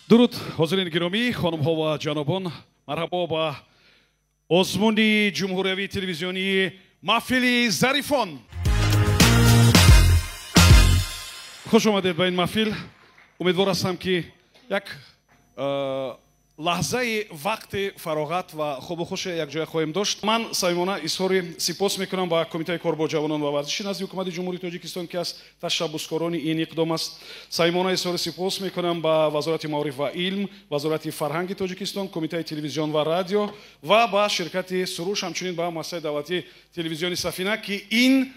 درود حاضرین گرامی، خانم ها و جنابان، مرحبا با آزمون جمهوری تلویزیونی محفل ظریفان. خوش آمدید به این محفل. امیدوار هستم که یک لحظه وقت فراغت و خوب و خوش یک جای خواهیم داشت. من صمیمانه اظهار سپاس میکنم با کمیته کار با جوانان و ورزش نزد حکومت جمهوری تاجیکستان که از تشبسکاران این اقدام است. صمیمانه اظهار سپاس میکنم با وزارت معارف و علم، وزارت فرهنگ تاجیکستان، کمیته تلویزیون و رادیو و با شرکت سروش، همچنین با مؤسسه دولتی تلویزیون سفینه که این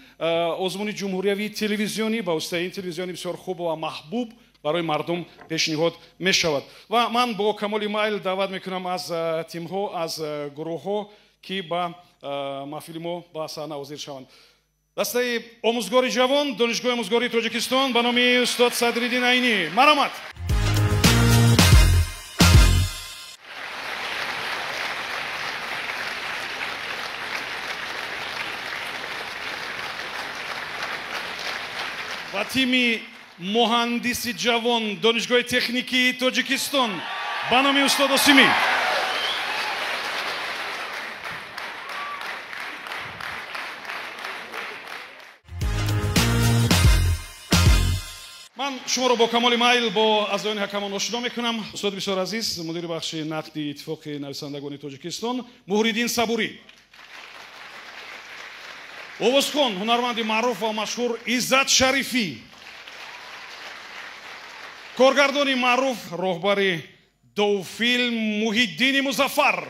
آزمون جمهوری تلویزیونی با واسطه این تلویزیونی بسیار خوب و محبوب برای مردم پیشنهاد می شود. و من با کمال میل دعوت میکنم از تیم ها، از گروه ها که با محفل ما با صحنه حاضر شوند. دسته آموزگار جوان دانشگاه آموزگاری تاجیکستان به نام استاد صدرالدین عینی. مرحمت. و تیم مهندس جوان دانشگاه تکنیکی تاجیکستان به نام استاد آسیمی. من شما را با کمال میل با اعضایان حکمان آشنا میکنم. استاد بسیار عزیز، مدیر بخش نقد اتفاق نویسندگان تاجیکستان محیدین صبوری. آوازخوان هنرمند معروف و مشهور عزت شریفی. کارگردان معروف راهبر دو فیلم محیدین مظفر.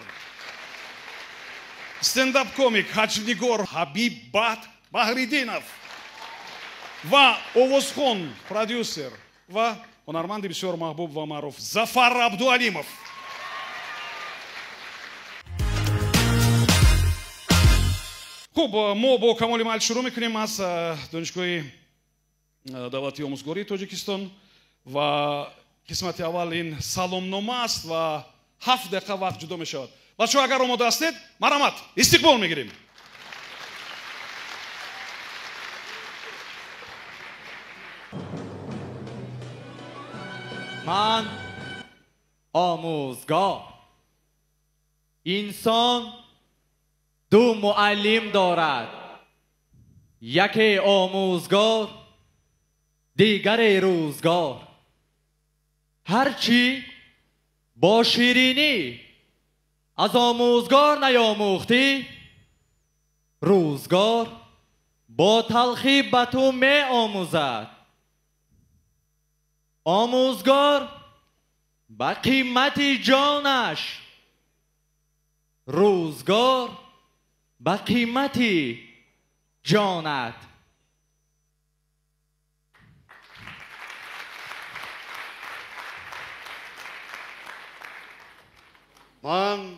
استنداپ کمیک حجمنگار حبیب بات بحریدینов و آوازخوان پرودیوسر و هنرمند بسیار محبوب و معروف ظفر عبدالعلیمов. خب ما با کمال میل شروع میکنیم از دانشگاه دولتی آموزگاری تاجیکستان و قسمت اول این سلامنامه است و 7 دقیقه وقت جدا می شود. بچه ها اگر آماده هستید مرحمت استقبال میگیریم. من آموزگار. انسان دو معلم دارد، یکی آموزگار دیگر روزگار. هرچی با شیرینی از آموزگار نیاموختی، روزگار با تلخی به تو می آموزد. آموزگار به قیمت جانش، روزگار به قیمت جانت. من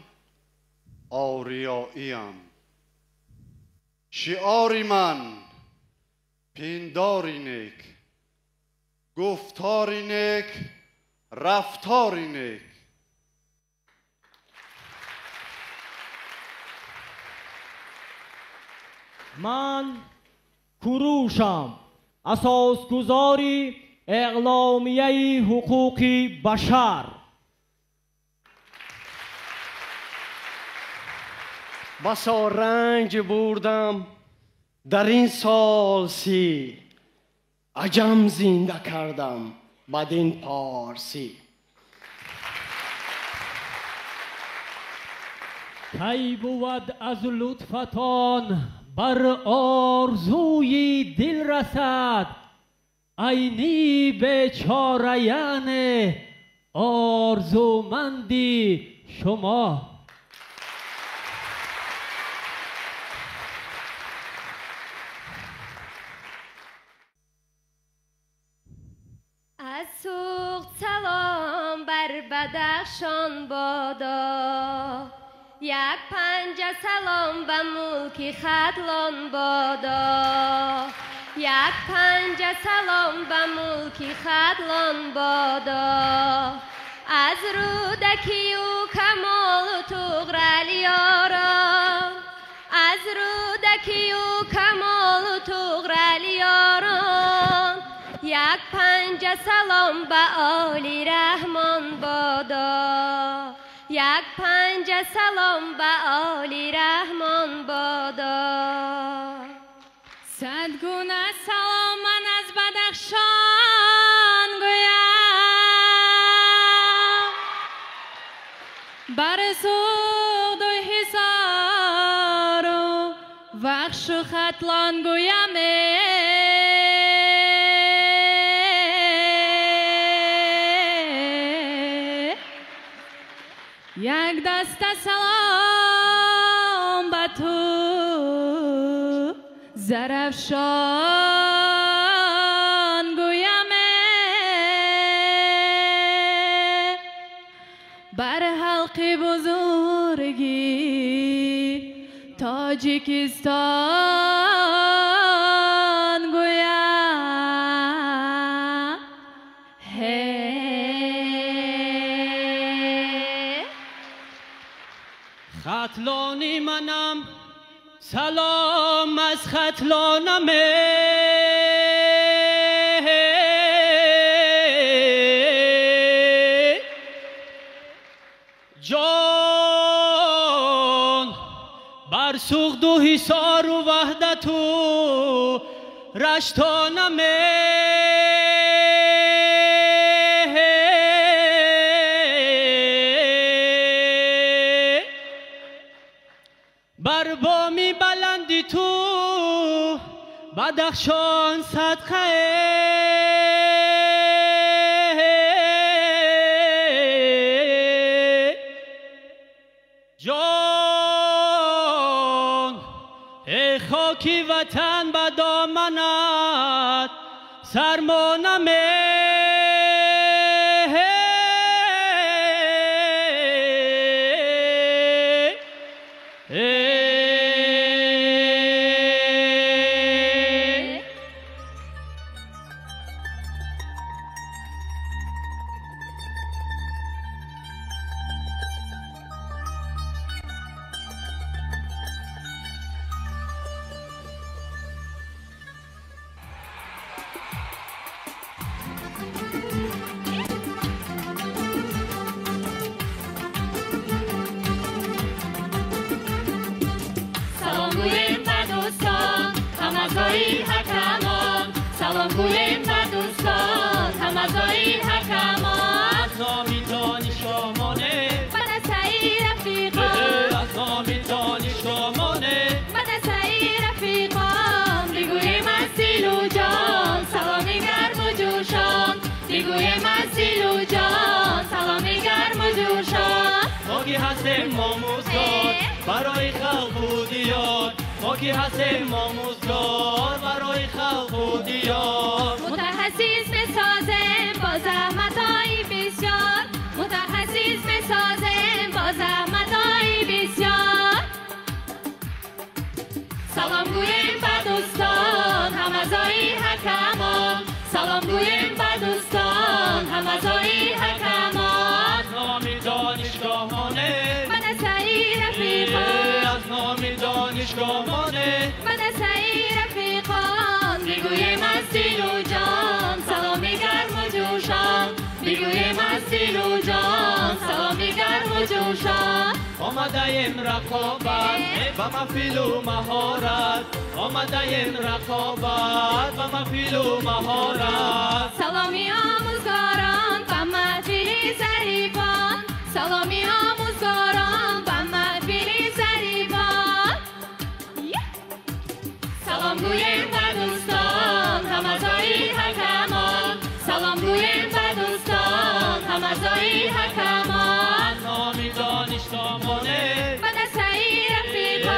آریاییم. شعاری من پنداری نیک، گفتاری نیک، رفتاری نیک. من کوروشم، اساسگزاری اعلامیه حقوق بشر. بسا رنج بردم در این سال 30، عجم زنده کردم بدین پارسی. کی بود از لطفتان بر آرزوی دل رسد، عینی بیچاره‌یان آرزومندی شما. از سوخت سلام بر بدخشان بادا، یک پنجه سلام به ملک خدلان بادا، یک پنجه سلام به ملک خدلان بادا. از رودکی و کمال و تغرلیاران، از رودکی و کمال و تغرلیاران. یک پنجه سلام به آلی رحمان با یک پنجه سلام به آلی رحمان بادا. صد گونه سلام من از بدخشان گویم، بر سود و حصار و وخش و ختلان گویم. یک دست سلام به تو زرفشان گویم، بر حلق بزرگی تاجیکستان گویم. ختلانی منم سلام از ختلانمه، جان بر سوخت و حصار و وحدت و رشتانمه. بر بامی بلندی تو بدخشان صدقه، جان ای خاکی وطن به دامنت سرمانمه. سلام گویم به دوستان همزایی حکمان، سلام گویم به دوستان همزایی حکمان. از نامی دانشگاهمانه به دسته‌ای رفیقان، از نامی دانشگاهمانه به دسته‌ای رفیقان. میگویم از سیلو جان سلامی گرم و جوشان، میگویم از سیلو جان سلامی گرم و جوشان. ما کی هستیم آموزگار برای خلق و دیار، ما کی هستیم آموزگار برای خلق و دیار. متخصص میسازیم با زحمت‌های بسیار، متخصص میسازیم با زحمت‌های بسیار. سلام گویم به دوستان همزایی حکمان، سلام گویم به دوستان همزایی حکمان. از نامی دانشگاهمانه به دسته‌ای رفیقان، از نامی دانشگاهمانه به دسته‌ای رفیقان. میگویم از سیلو جان سلامی گرم و جوشان، میگویم از سیلو جان سلامی گرم و جوشان. آمده‌ایم رقابت و محفل و مهارت، آمده‌ایم رقابت و محفل و مهارت. سلامی آموزگاران و محفل ظریفان، سلامی آموزگاران و محفل ظریفان. سلام گویم به دوستان همزایی حکمان، سلام گویم به دوستان همزایی حکمان. از نامی دانشگاهمانه به دسته‌ای رفیقان،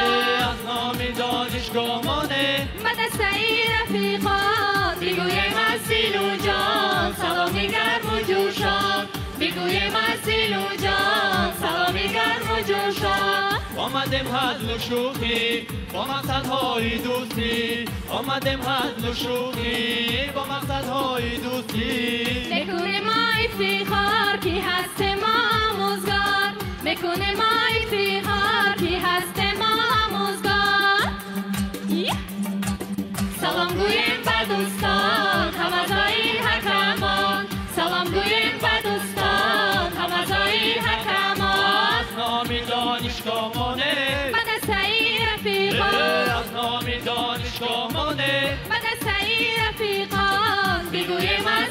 از نامی دانشگاهمانه به دسته‌ای رفیقان. میگویم از سیلو جان سلامی گرم و جوشان، میگویم از سیلو جان سلامی گرم و جوشان. آمدیم هزل و شوخی با مقصدهای دوستی، آمدیم هزل و شوخی با مقصدهای دوستی. میکنه ما افتخار کی هست ما آموزگار، میکنه ما افتخار کی هست ما آموزگار. سلام گویم به دوستان همزایی حکمان، سلام گویم به دوستان همزایی حکمان.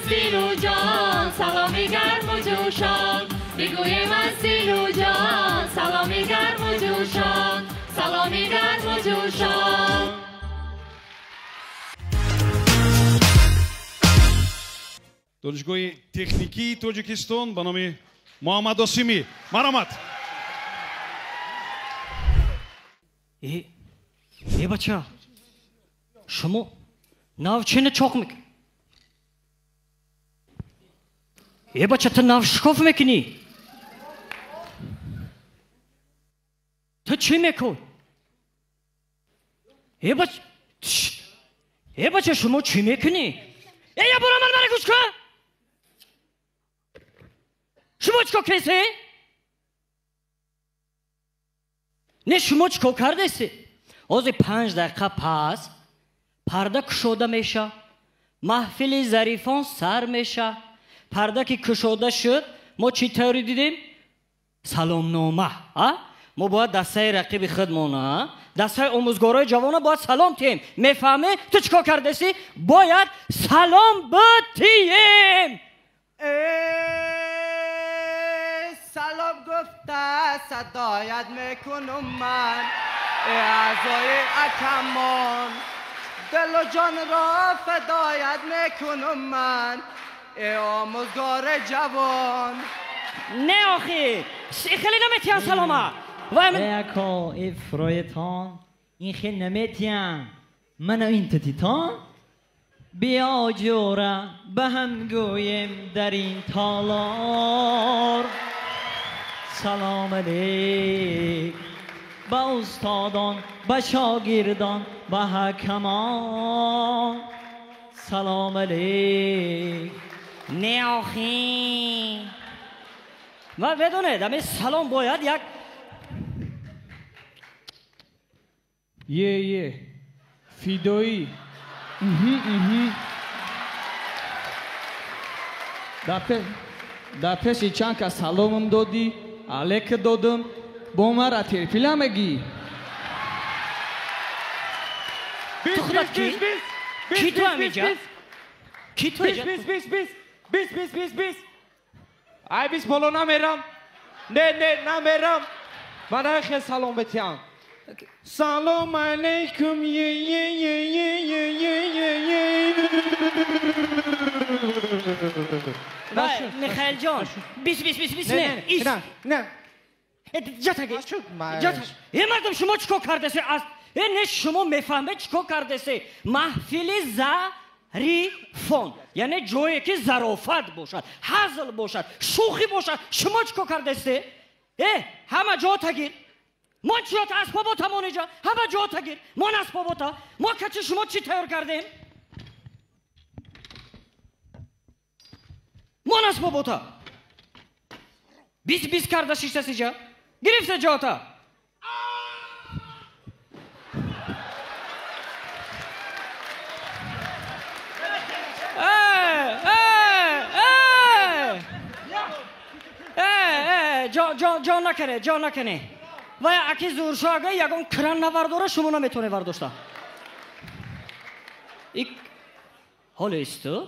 سیلو جان سلامی گرم و جوشان میگویم از سیلو جان سلامی گرم و جوشان سلامی گرم و جوشان دانشگاه تکنیکی تاجیکستان به نام محمد آسیمی. مرحمت. ای بچه شما ناو چینه چاق میکنی؟ ای بچه تو ناو شکاف میکنی؟ تو چی میکن؟ ای بچه شما چی میکنی؟ ای برو من گوش کن. شما چیکار کردی؟ نه شما چیکار کردی؟ از 5 دقیقه پس پرده کشوده میشه، محفل ظریفان سر میشه. پرده که کشوده شد ما چی طوری دیدیم؟ سلام نامه. ما باید دسته رقیب خودمون، دسته آموزگارای جوان باید سلام تیم. میفهمی؟ تو چیکار کردی؟ باید سلام بتیم. سلام گفته صدایت میکنم من ای اعضای اکمان دل و جان را فدایت میکنم من ای آموزگار جوان. نه آخی خیلی نمیتیم سلامه اکا ای فرایتان این خیلی نمیتیم منو این تتیتان بیا جوره به هم گویم در این تالار سلام علیک به استادان به شاگردان به حکمان سلام علیک. نه آخی و بدونه دمی سلام باید یک یه فیدایی در پیش چند که سلامم دادی علیک دادم با من را ترپیله میگی. تو خودت کی؟ کی تو همیجا؟ کی تو همیجا؟ بیس ای بیس بالا نمیرم. نه نمیرم. من خیلی سلام بتیم. سلام علیکم میخائیل جان بیس نه جا تگی این مردم شما چکو کرده سی نه شما میفهمه چکو کرده سی محفل ظریفان یعنی جایی که ظرافت باشد هزل باشد شوخی باشد شما چکو کرده سی همه جا تگیر ما چیات اسبابات همون اینجا همه جا تگیر ما اسبابات ما کچه شما چی تیار کردیم ما اسبابات بیس کرده شیشته سیجا گرفته جاتا جان نکنه و اکی زورشاگه یکم کرن نورداره شما نمیتونه ورداشته حال ایستو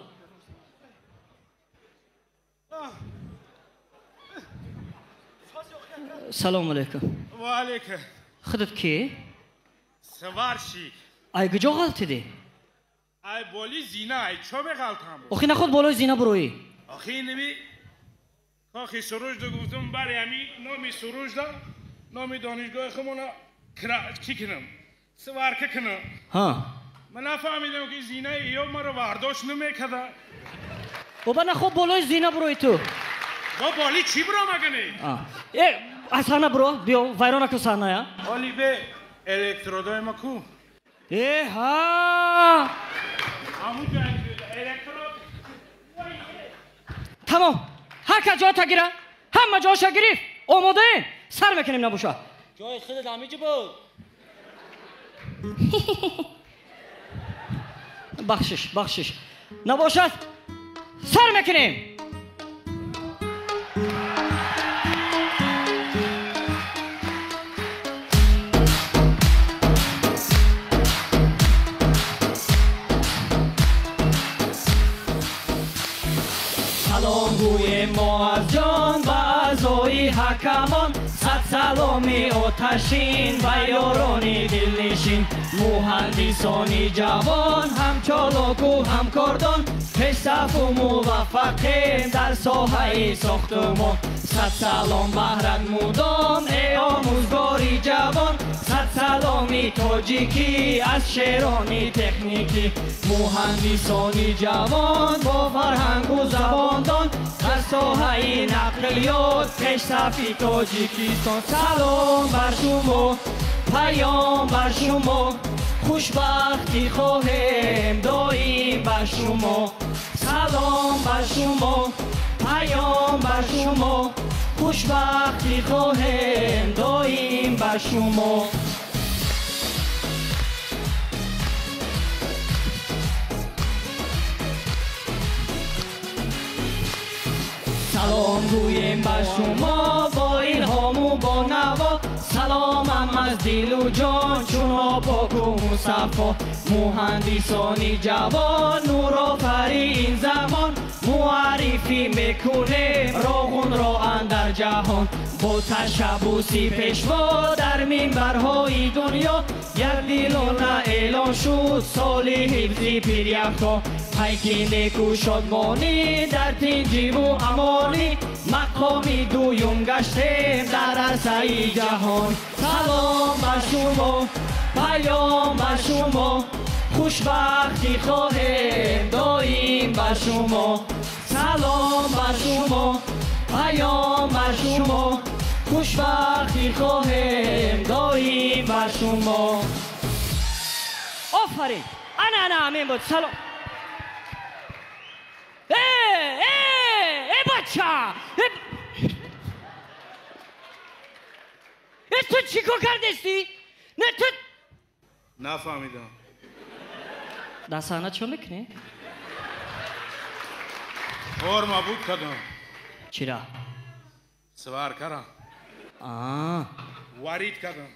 سلام علیکم و علیکم خودت کی؟ سوارشی ای کجا غلطی دی؟ ای بالی زینه ای چه به غلطم بود؟ آخی نخود بالای زینه بروی آخی نمی کاخی سروش دو گفتم برای همی نامی سروش دا نامی دانشگاه خمونا کی کنم سوار که کنم ها من نفهمیدم که زینه ایو مرا ورداشت نمیکده بابا نخود بالای زینه بروی تو با بالی چی برو مگنی؟ اصلا برو بیا ویرانه که سرنه یا بالی به الکترودای ما کو ها همون الکترود تمام هر که جا تگیره همه جاشا گریف آماده سر میکنیم نبوشه جای خودت همه چی بود بخشش نباشد سر میکنیم حکمان صد سلامی آتشین و یارانی دلنشین مهندسانی جوان هم چالاک و هم کاردان پیش صف و موفقین در ساحه ساختمان صد سلام بهرت مودام ای آموزگاری جوان صد سلامی تاجیکی از شیرانی تکنیکی مهندسانی جوان با فرهنگ و زباندان در ساحه نقلیات پیش صفی تاجیکستان سلام بر شما پیام بر شما خوشبختی خواهیم دایم بر شما سلام بر شما پیام بر شما خوشبختی خواهیم دایم بر شما سلام گویم بر شما با الهام و با نوا سلامم از دل و جان چون پاک و مصفا مهندسانی جوان نور آفرین زمان معرفی میکنه راغون را اندر جهان با تشبوسی پیشوا در منبرهای دنیا یک دیلانه اعلان شد سال حفظی پیریختا پیک نیکو شادمانی در تنجیب و امانی مقامی دویم گشتیم در عرصه جهان سلام بر شما پیام بر شما خوشبختی خواهیم دایم بر شما سلام بر شما پیام بر شما خوشبختی خواهیم دایم بر شما آفرین انا همین بود سلام ای بچه تو چی کار کردستی؟ نه تو نفهمیدم دستانه چو میکنی؟ فرما بود کدام چرا؟ سوار کردم وارید کردم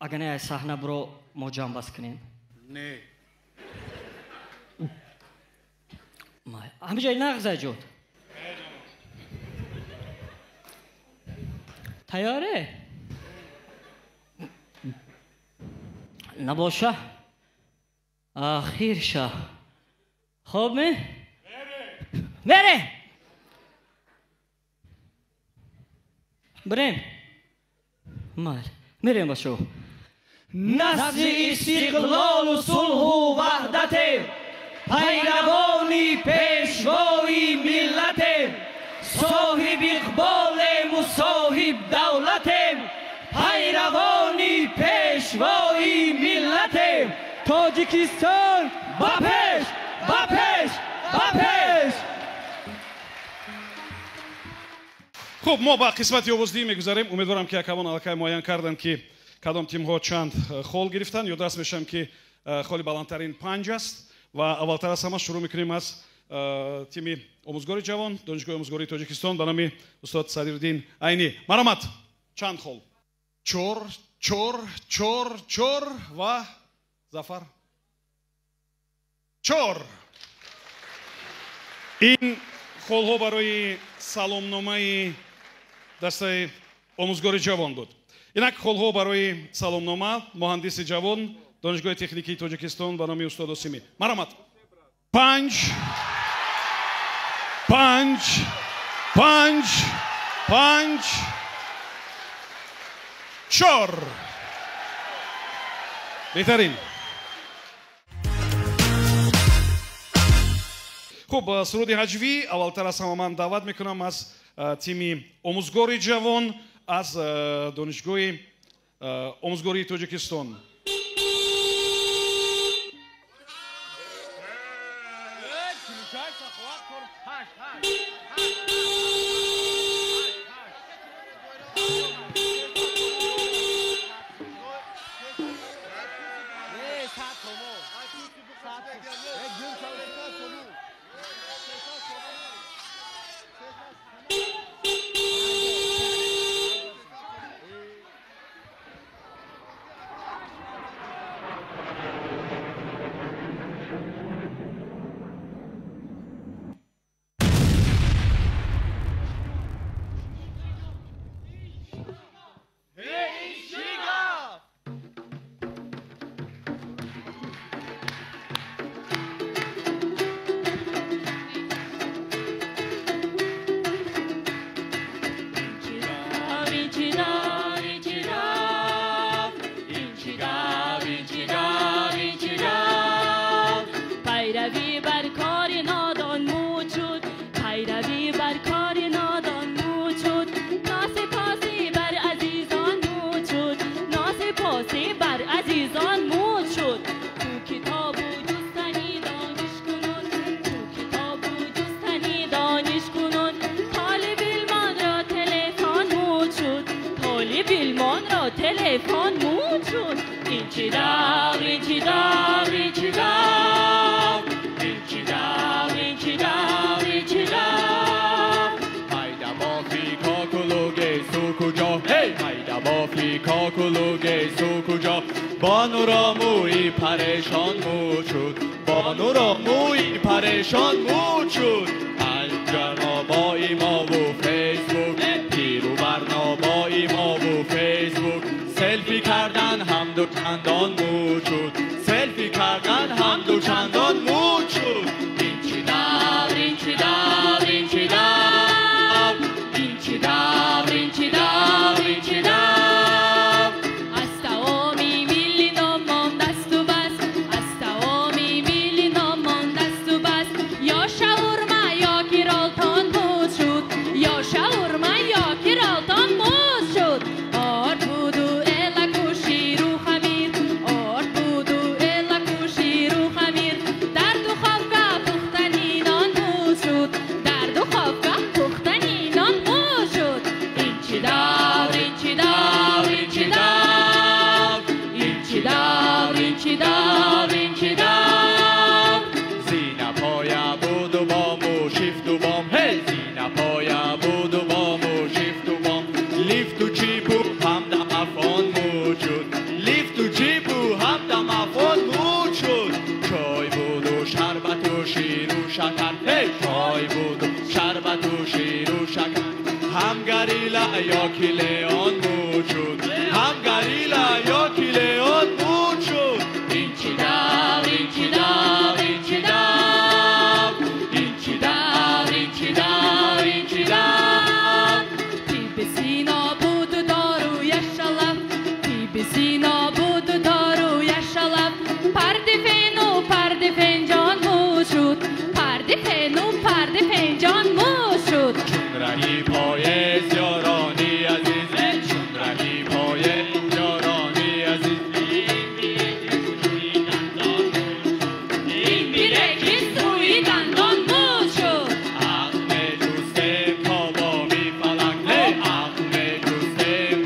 اگه نه صحنه برو ما جان بس کنیم نه همه جای نغزه جود تیاره نباشه آخیر شه خوب میره بریم میریم باشو نسل استقلال و صلح و وحدت پیروانی پیشوای ملت صاحب اقبال و صاحب دولت پیروانی پیشوای ملت تاجیکستان بپش بپش بپش خب ما با قسمت 11 میگذاریم امیدوارم که یکمان علاقه معین کردن که کدام تیم ها چند خول گرفتن یا دست میشم که خولی بلندترین 5 است و اولتر از همه شروع میکنیم از تیم آموزگاری جوان دانشگاه آموزگاری تاجیکستان به نام استاد صدیرالدین عینی مرحمت چند خول 4 4 4 4 و ظفر 4 این خول ها برای سلامنامه دسته آموزگاری جوان بود اینک خول ها برای سلامنامه مهندس جوان دانشگاه تکنیکی تاجیکستان به نام استاد اسیمی مرحمت 5 5 5 5 4 بهترین خب سرود حجوی اولتر از همه من دعوت میکنم از تیم آموزگاری جوان از دانشگاه آموزگاری تاجیکستان پیروی بر کار نادان مود شد پیروی بر کار نادان مود شد ناسپاسی بر عزیزان مود شد ناسپاسی بر عزیزان مود شد تو کتاب و جستنی دانش کنون تو کتاب و جستنی دانش کنون طالب علمان را تلفن مود شد طالب علمان را تلفن مود شد این چی داغ این چی داغ این چی داغ این چی داغ این چی داغ این چی داغ Hayda Afrika kuluge su kujo Hey! Hayda Afrika kuluge su kujo Banu ra mui pareshan mud shud Banu ra mui pareshan mud shud Al-Jarnaba ima bu Facebook Piru barnaba ima bu Facebook Selfie kardan ham do chandan mud shud Selfie kardan ham do chandan mud shud این چی داغ این چی داغ این چی داغ این چی داغ این چی داغ این چی داغ از تمامی ملی نامان دست و بس از تمامی ملی نامان دست و بس یا شاورما یا کیرالتان بود شد یا شاورما یا کیرالتان بود شد آرد بود و الا کوشی رو خمیر آرد بود و الا کوشی رو خمیر درد و خوابگاه پختنی نان بود شد درد و خوابگاه پختنی نان بود شد این چی داغ این چی داغ این چی داغ این چی داغ این چی داغ این چی داغ زینا پایا بود و بام و شیفت و بام هی زینا پایا بود و بام و شیفت و بام لیفت و چیپو هم دم افان موجود لیفت و چیپو هم دم افان موجود چای بود و شربت و شیر و شکر هی چای بود و شربت و شیر و شکر هم گریلا یا کلیان موجود هم گریلا یا کلیان موجود این چی داغ این چی داغ این چی داغ این چی داغ این چی داغ این چی داغ تیب سینا بود و داروی شلب تیب سینا بود و داروی شلب پرد فینو پرد فنجان مو شد پرد فینو پرد فنجان مو شد چون رهی پای زیارانی عزیز چون رهی پای زیارانی عزیز این بیرکی سوی دندان مو شد عقل دوست کابا می فلک عقل دوست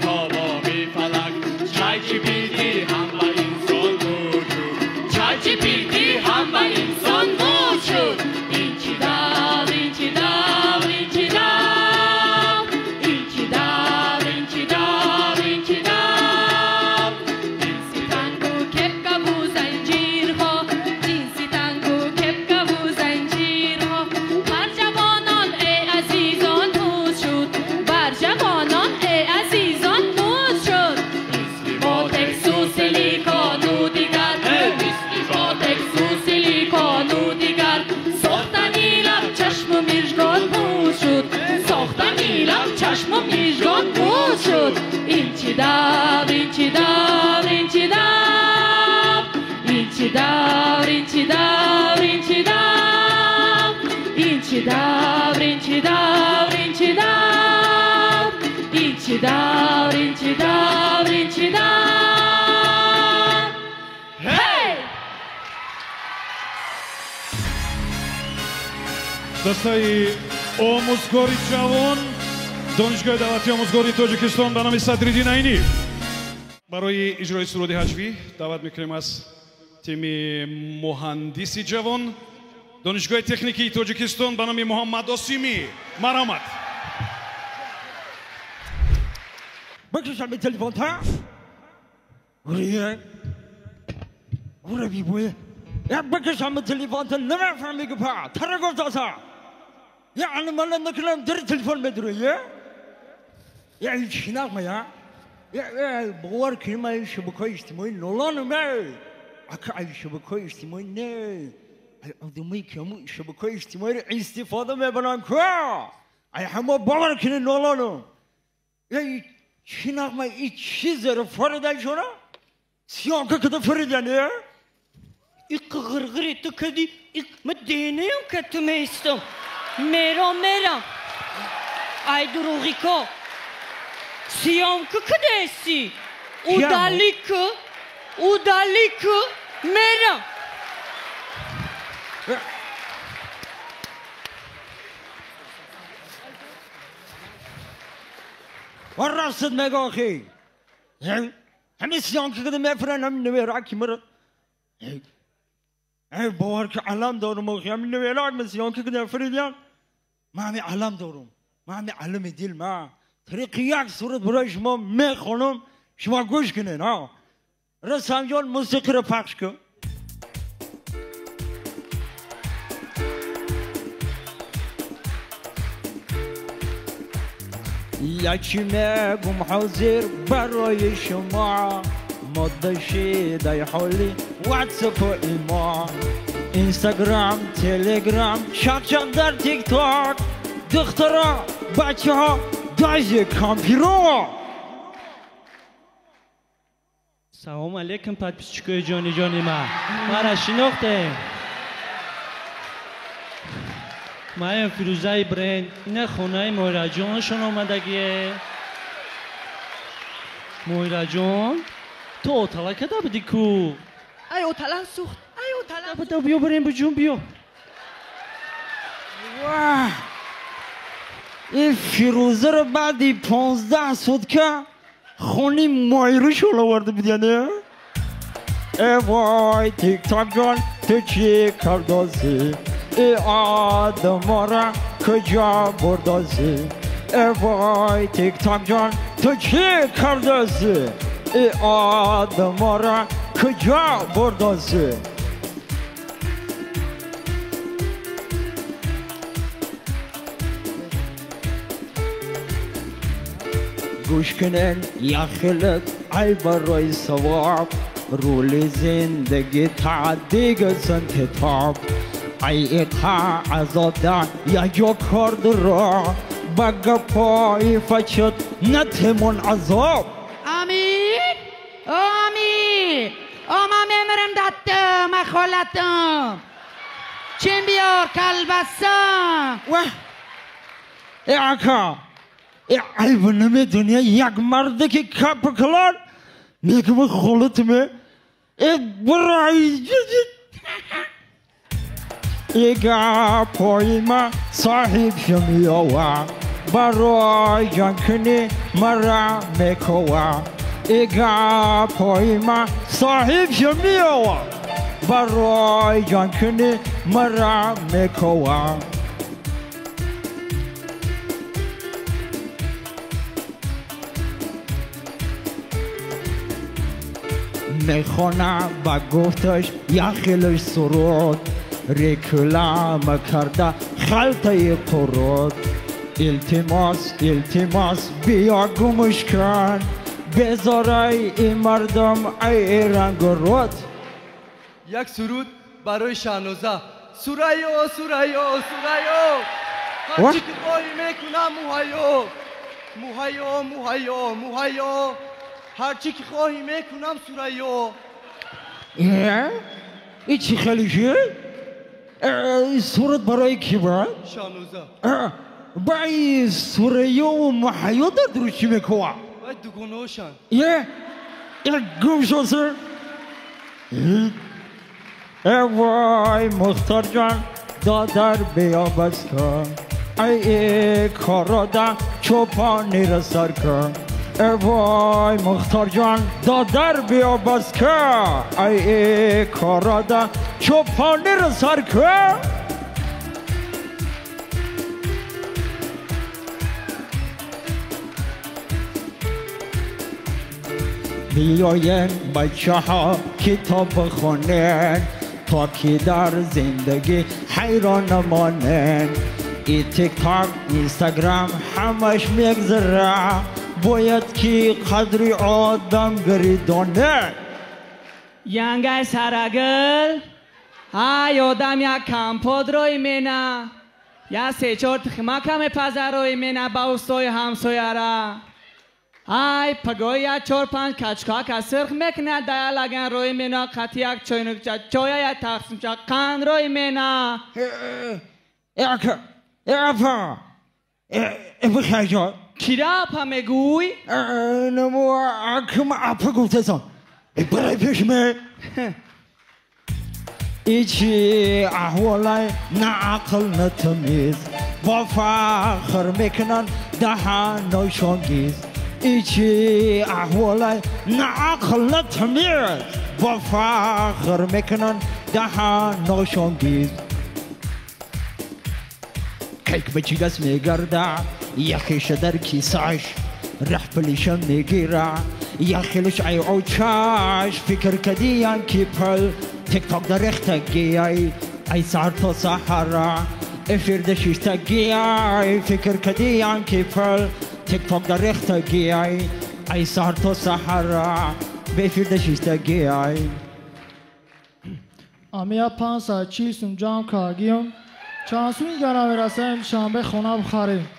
کابا می فلک چای چی پیدی هم با انسان موجود چای چی پیدی هم با انسان مو شد این چی داغ این چی داغ این چی داغ این چی داغ این چی داغ این چی داغ جنسی تنگو کپکا و زنجیرها جنسی تنگو کپکا و زنجیرها بر جوانان ای عزیزان موز شد بر جوانان ای عزیزان موز شد لاتکس و سیلیکون و دیگر لاتکس و سیلیکون و دیگر ساختنی لب چشم و میژگان موز شد ساختنی لب چشم و میژگان موز شد این چی داغ این چی داغ این چی داغ این چی داغ این چی داغ این چی داغ این چی داغ این چی داغ این چی داغ این چی داغ این چی داغ این چی داغ هی дастаи омӯзгори ҷавон донишгоҳи давлатии омӯзгории тоҷикистон ба номи Садриддин Айнӣ барои иҷрои суруди ҳаҷвӣ даъват мекунем аз тими муҳандиси ҷавон донишгоҳи техникии тоҷикистон ба номи Муҳаммад Осимӣ. Марҳамат. بکشم به تلفن تا بی بویه بکشم به تلفن تا نمیفهمی که پا تره گفت آسا یعنی من نکنم در تلفن بدروی یا هیچ نقمه یا باور کنیم این شبکه اجتماعی نولانمه اکا این شبکه اجتماعی نه آدمی که همون شبکه اجتماعی رو استفاده میبنن که ای همه باور کنیم نولانم چی نقمه ای چیز رو فردن شونه؟ سیام که کده فردنه؟ ای قرقری تو کدی ای مدینیم که تو میستم میرم ای دروغی که سیام که کده ایستی او دالی که میرم و راست مگه آخی همه سیام که کده میفرن هم نویره کی مرد ای باور که علم دارم آخی همین نویره من سیام که کده فردن من همین علم دارم من همین علم دل من طریق یک صورت برای شما میخونم شما گوش کنین ها رسام جان موسیقی رو پخش کن یکی میگم حاضر برای شما مدشی دای حالی واتساپ و ایما اینستاگرام تلگرام شاک در تیک تاک دخترها بچه ها دایز کامپیرو سلام علیکم подписчикای جانی من را شناختیم من فیروزه برند این خونه مویرا جانشون آمدگیه مویرا جان تو اوتالا کده بدی کو ای اوتالا سوخت ای اوتالا بدا بیا بریم بجون بیا واه این فیروزه رو بعدی 15 صدکه خونی مایرو شلو ورده بیدینه ای وای تیک تاک جان تو چی کردازی ای آدم را کجا بردازی ای وای تیک تاک جان تو چی کردازی ای آدم را کجا بردازی گوش کنن یا خلق ای برای ثواب رول زندگی تعدیگ سن کتاب ای اقا عذاب ده یا جو کرد را بگا پای فچت نتمون عذاب امیر امیر من میمرم دتم خالتم چین بیار کلبسم ای اقا ای بنامه دنیا یک مرده که کپ کلان میگم خالتمه ای برای ایگا پای ما صاحب شمیاوا برای جان کنی مرا میکوا ایگا پای ما صاحب شمیاوا برای جان کنی مرا میکوا میخونم و گفتش یا خیلش سرود ریکلام کرده خلطه قرود التماس بیا گمش کن بذارای این مردم ای رنگ و رود یک سرود برای شهنازه سرایو هرچی که خواهی میکنم موهایو هرچی که خواهی میکنم سرایو ای چی خیلیشه؟ این صورت برای کی برای؟ شهنازه برای سرایو و موهایو در دروشی میکنم باید دوگونوشن یک گم شو سر وای مختار جان دادر بیا بس کن ای کارادا چوپانی را سر کن وای مختار جان دادر بیا بس کن ای کارادا چوپانی را سر کن بیاین بچه ها کتاب خونن تا که در زندگی حیران مانن ای تیک تاک اینستاگرام همش میگذره باید که قدری آدم گریدانه ینگای سرگل های آدم یک کمپاد روی منه یا سه چهار تخمه کم پزر روی منه با اوستای همسایه را ای پگویا 4-5 کچکا که سرخ میکنه دیا لگن روی مینا خطیک چوینک چا چویا تقسیم چا قند روی مینا اپا بخیجا کیرا اپا میگوی؟ نمو اکم اپا گفته سان برای پیشمه ایچی احوالای نه عقل نه تمیز با فخر میکنن دهانشان گیز ایچی احوالای نه عقل نه تمیز با فخر میکنن دهانشان گیز کیک به چی دست میگرده یخیش در کیساش رحبلیشم میگیره یخیلش ای اوچاش فکر کدیان کی پل تیک تاک در اختگیای ای سهر تا سحرا افیر دشیش تگیای فکر کدیان کی پل تیک تاک در اختگیای ای سهر تا سحرا بفیر دشیش تگیای امیا 5 ساعت چیستم جام کارگیم چانسون گرام رسیم شنبه خونه بخاریم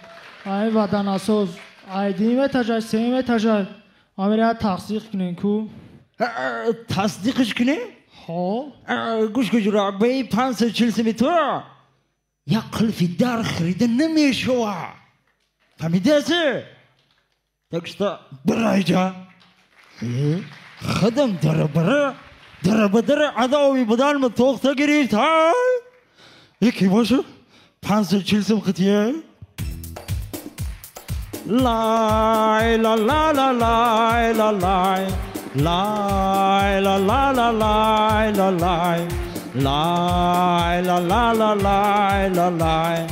ای وطن اساس ای دیمه تجای سیمه تجای امیره تصدیق کنین کو تصدیقش کنین؟ ها گوش کجورا به این 540 میتر یا قلفی در خریده نمیشه فهمیده سه؟ تکستا برای جا خدم در بدر عداوی بدن ما توخته گرفت ها یکی باشه 540 خطیه لای لا لا لا لای لا لای لای لا لا لا لای لا لای لای لا لا لا لای لا لای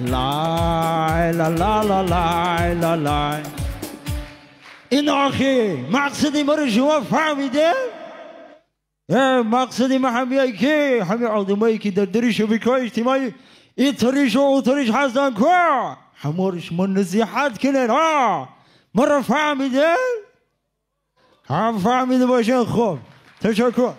لای لا لا لا لای لا لای این آخی مقصدی مرا شما فهمیده؟ مقصدی ما همیایی که همه آدمایی که در دریش و بیکای اجتماعی این تریش و او تریش هستن که همارش من نصیحت کنن ها مرا فهمیده؟ هم فهمیده باشه خوب تشکر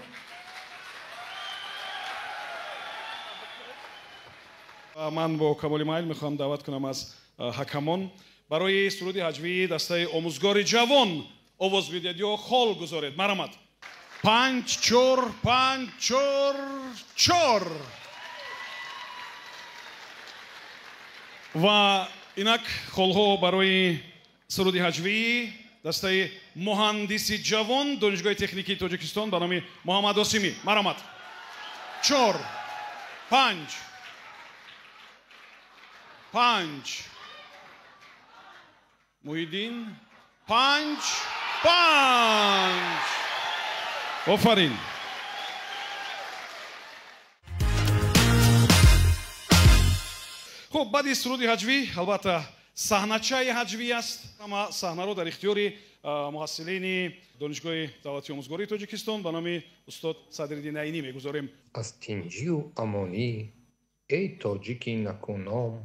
من با کمال مایل میخوام دعوت کنم از حکمان برای سرود حجوی دسته آموزگار جوان آواز بدید یا خال گذارید. مرحمت 5 4 5 4 4 و اینک خالها برای سرود حجوی دسته مهندسی جوان دانشگاه تکنیکی تاجیکستان به نام محمد آسیمی. مرحمت 4 5 5 محیدین 5 5 آفرین. خب بعد سرود حجوی البته صحنه‌چه حجوی است. اما صحنه رو در اختیار محصلین دانشگاه دولتی آموزگاری تاجیکستان به نام استاد صدرالدین عینی میگذاریم. از تینجی و امانی ای تاجیکی نکنام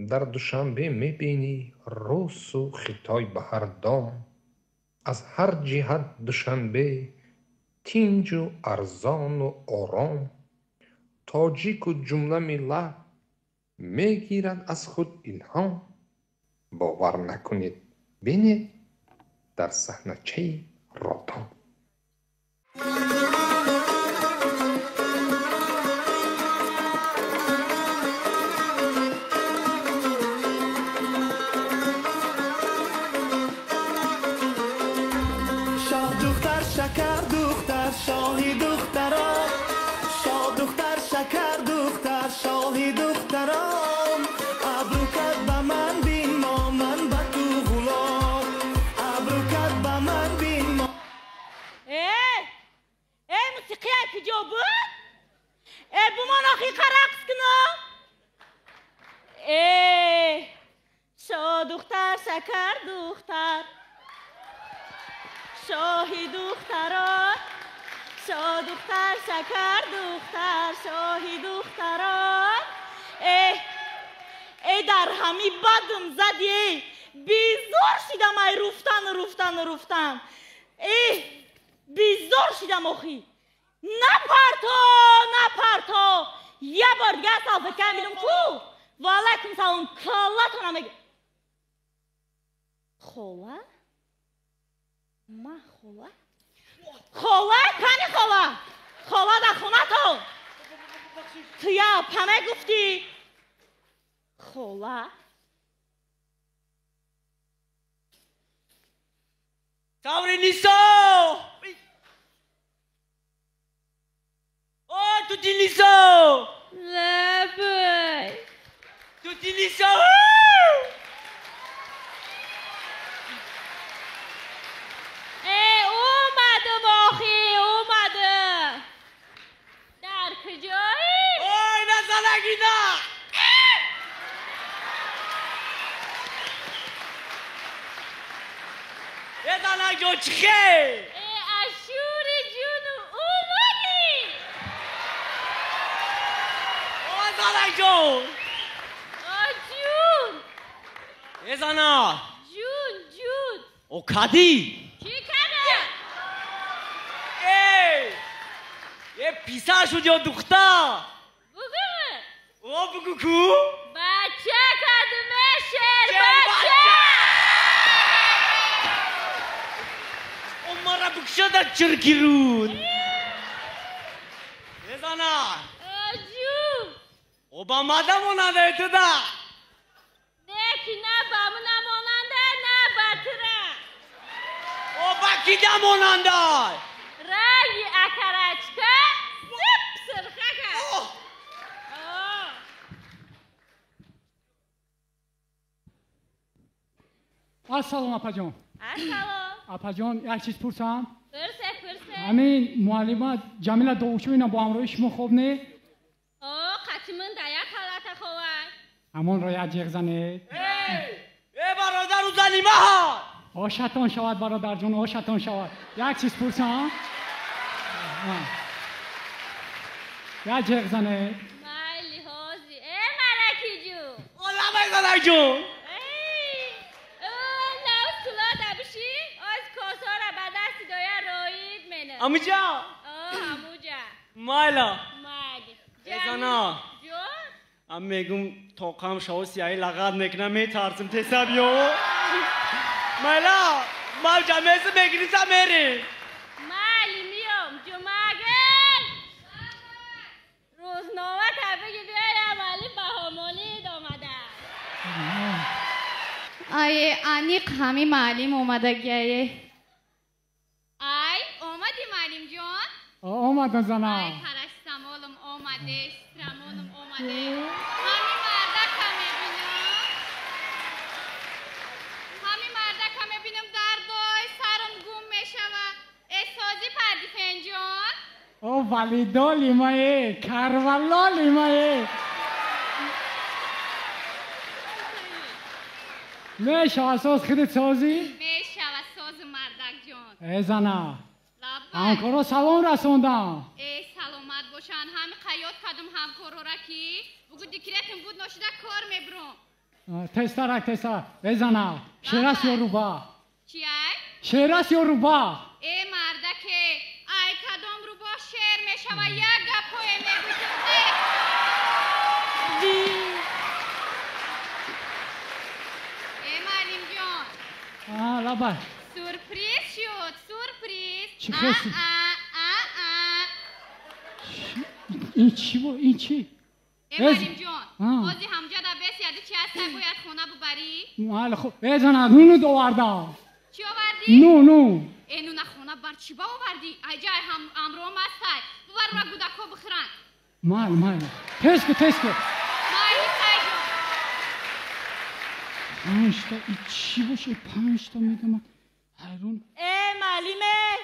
در دوشنبه میبینی روس و خطای به هر دام از هر جهت دوشنبه تینج و ارزان و آرام تاجیک و جمله ملت میگیرد از خود الهام باور نکنید بینید در صحنه‌چه رادام. شاه دختر شکر دختر شاهی دختران شاه دختر شکر دختر شاهی دختران ابرو کرد به من بین ما من به تو غلام ابرو کرد به من بین ما موسیقی کجا بود؟ بومان آخی قرقص کنم شاه دختر شکر دختر شاهی دختران شاه دختر شکر دختر شاهی دختران ای در همی بدم زدی بیزار شدم ای رفتن بیزار شدم آخی نپرتا یه بار دیگه صافت کن بیدم کو و علیکم سلام کلتونم بگه خوله؟ ما خواه؟ خواه؟ کنی خواه؟ خواه در خونه تو تو یا پمه گفتی؟ خواه؟ تاوری نیسا تو دی نیسا لبی تو دی نیسا اومدم آخی اومدم در کجایی؟ اوی نزنگی نه یه زنگ جو چخه اشوری جونو اومدی زنگ جو جون یه زنگ جون او کدی چی کنه؟ یه پیسر شد یا دختر بگو بگو کو بچه کدومه شیر بچه مرا بکشه در چرکی رون یه زنگ جون او با مادم اونده تو دا نکی نه بامونه ماننده نه بطره او با کی دم اوننده رنگی اکرچکه زب سرخه که السلام اپا جان السلام اپا جان یک چیز پرسم پرسه همین معلمه جمیله دوشو اینا با همراه شما خوب نه قطیمون در یک حالت خواه همون رو یک جیغ زنه ای برادر او زنیمه ها آشتان شود برادر جان آشتان شود یک چیز پرسم یک جیغ زنه مالی هازی ملکی جون الله مگه جون اموجا مالا ازانا ام میگم توقم شو سیاهی لغت میکنم میترسم تسا بیو مالا ما جمعه سه بگیریسا میری مالی میام جمعه روزنامه تبگی بیایم مالی بهامالی آمده آیه انیق همی معلم اومده گیه ای اومدی معلم جان؟ اومده زنه ای پرستمالم اومده استرامالم اومده همی مردک همه بینم دردای سرم گم میشود احسازی پردی فنجان او ولی دالی مایه کروالالی مایه میشه اساس خودت سازی؟ میشه ساز مردک جان ای زنه همکارا سلام رسوندم ای سلامت باشن همه قیاد کدوم همکارا را کی بگو دیکریتم بود ناشده کار میبرم تسترک ای زنه شیرست یا روبا چی ای؟ شیرست یا روبا ای مردک ای کدوم روبا شیر میشه و یک گپوی میبودم ای معلم جان لبه سورپریز شد سورپریز چی خستی؟ این چی بود؟ این چی؟ ای معلم جان بازی همجا در بیس یادی چی هسته باید خونه ببری؟ مال خوب ای زنه نونو دووردم چی آوردی؟ نو ای نونه خونه بر چی با آوردی؟ ای جای امرو مستای ببر را گودکو بخورن مال تست کن مالی سایگو 5 تا این چی باشه 5 تا میگم من حیرون ای معلمه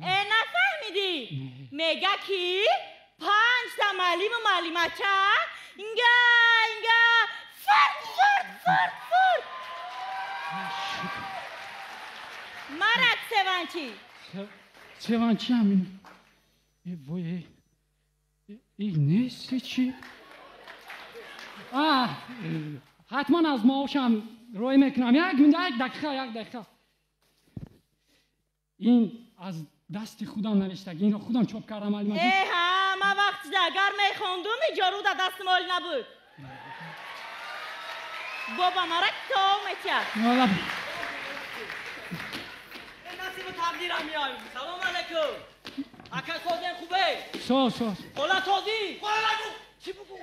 ای نفهمیدی میگه کی 5 تا معلم و معلمچه اینگه فرد مرد سوانچی همینه ای وای این نیست چی حتما از معاشم روی میکنم یک دقیقه این از دست خودم نوشتگی این رو خودم چوب کردم علی مجید من وقتی اگر میخوندم جارو در دست مال نبود بابا مرا تو میتیاد دیرم میام سلام علیکم اکا سازن خوبه ساز حالا سازی حالا نگو چی بگو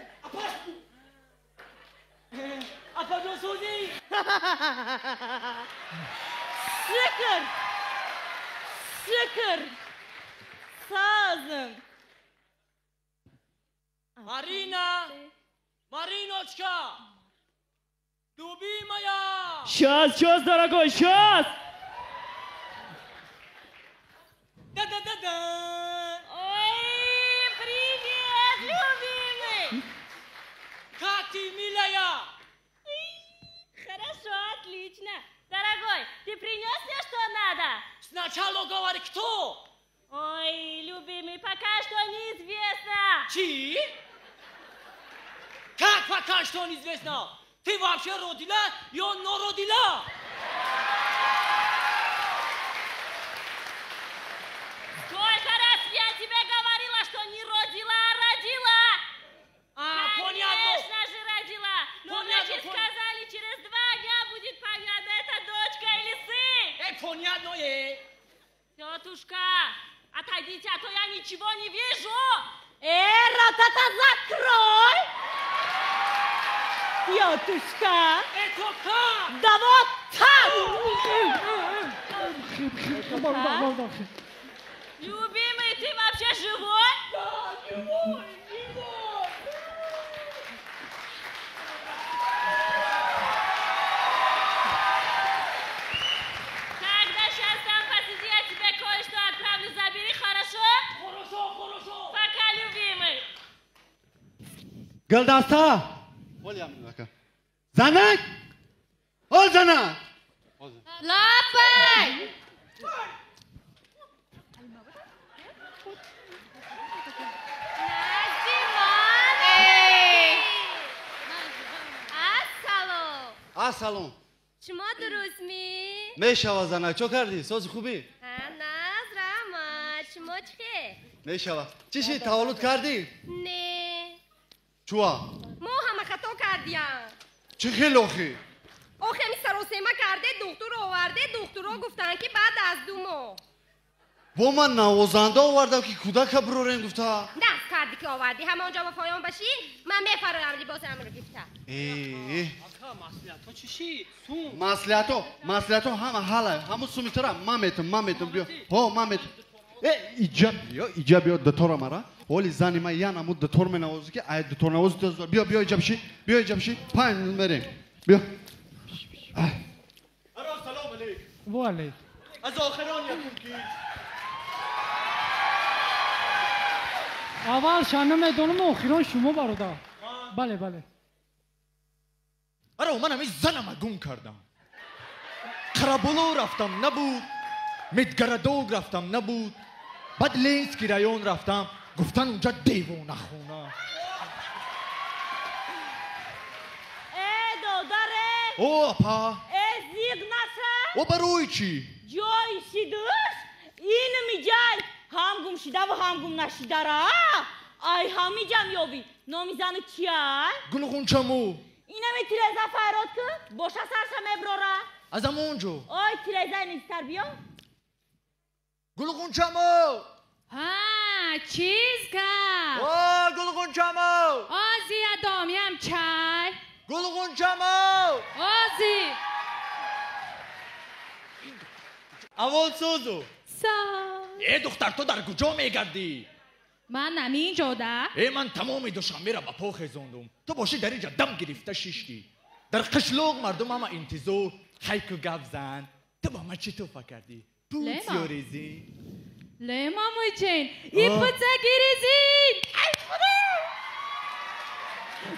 اپا جون سازی شکر سازم Мариночка! Любимая! Сейчас, дорогой, сейчас! Да-да-да-да! Ой, привет, любимый! Как ты, милая? Хорошо, отлично. Дорогой, ты принес мне что надо? Сначала говори, кто? Ой, любимый, пока что неизвестно. Чи? Как пока что неизвестно? Ты вообще родила, я не родила? Сколько раз я тебе говорила, что не родила, а родила? Понятно. Конечно же родила. Но врачи сказали, через 2 дня будет понятно, это дочка или сын. Понятно, Тетушка, отойдите, а то я ничего не вижу. Рот-то закрой. Тетушка. Это как? Да вот так. Любимый, ты вообще живой? Да, живой. Когда сейчас там посиди, я тебе кое-что отправлю, забери, хорошо? Хорошо. Пока, любимый. Гылдаста! Занак! Ол занак! Лапай! Асалом. شما درست می؟ میشوا زنک چو کردی؟ ساز خوبی؟ ناز رحمت شما چه؟ میشوا چیشی تولد کردی؟ نه چوا؟ ما همه خطا کردیم چه خیلی آخی؟ آخه می سراسیمه کرده دکتر آورده دکترها گفتن که بعد از 2 ماه با من نوازنده آوردم که کودک برورین گفتا دست کردی که آوردی همانجا با پایان باشی من بفرارم لباسم رو گفتم مسئولیت ها چی شید؟ مسئولیت ها همه حاله همون سومیترم من میتم بیا ها من میتم ایجا بیا دکتر مرا ولی زنی من یه نمود دکتر می نوازی که ای دکتر نوازی تو بیا ایجا بشی پایین بریم بیا سلام علیک و علیک از آخران یکم کی اول شانه میدونم آخران شما برادر بله من همین زنم گم کردم قرابلو رفتم نبود مدگردوگ رفتم نبود بعد لینسکی رایون رفتم گفتن اونجا دیوونه خونه دادره او اپا زیگ نسه او بروی چی؟ جای شیدوش این میجای هم گم شیده و هم گم نشیده را ای همی جم یابی نامی زنو چیه؟ گلخون چمو اینه می تیرزه فراد که باشه سرسم ابرارا از همونجا آی تیرزه نیستر بیا گلخون چمو ها چیز که گلخون چمو آزی ادامیم چای گلخون چمو آزی اول سوزو دختر تو در کجا میگردی؟ من نمی جاده من تمام دوشنبه را با پا خیزاندم تو باشی در اینجا دم گرفته شیشتی در قشلوق مردم اما انتظار حیکو گف زن تو با من چی تو فکردی؟ پوت یا ریزی؟ لیما موچین ای پوتا گریزین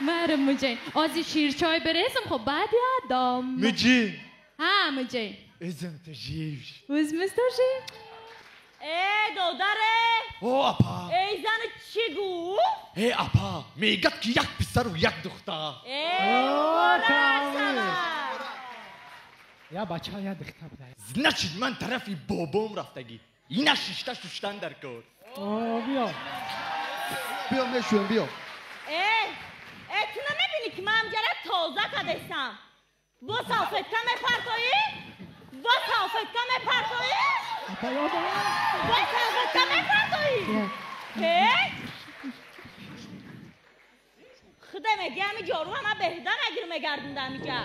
مرم موچین آزی شیرچای برسم خب بعد یادم میجی ها موچین ازم تجیبش وزمستاشی دادره او اپا ای زن چی گو؟ اپا میگد که یک پسر و یک دختر یا بچه ها یا دختر بده نشید من طرفی بابام رفتگی اینا ششته ششتن در کار بیا میشون بیا تو نمیبینی که من جره تازه کدستم با صافت کم پرتایی؟ باید البته میفردایی خدا مگه همین جارو همه بهدن اگر مگردوندم اینجا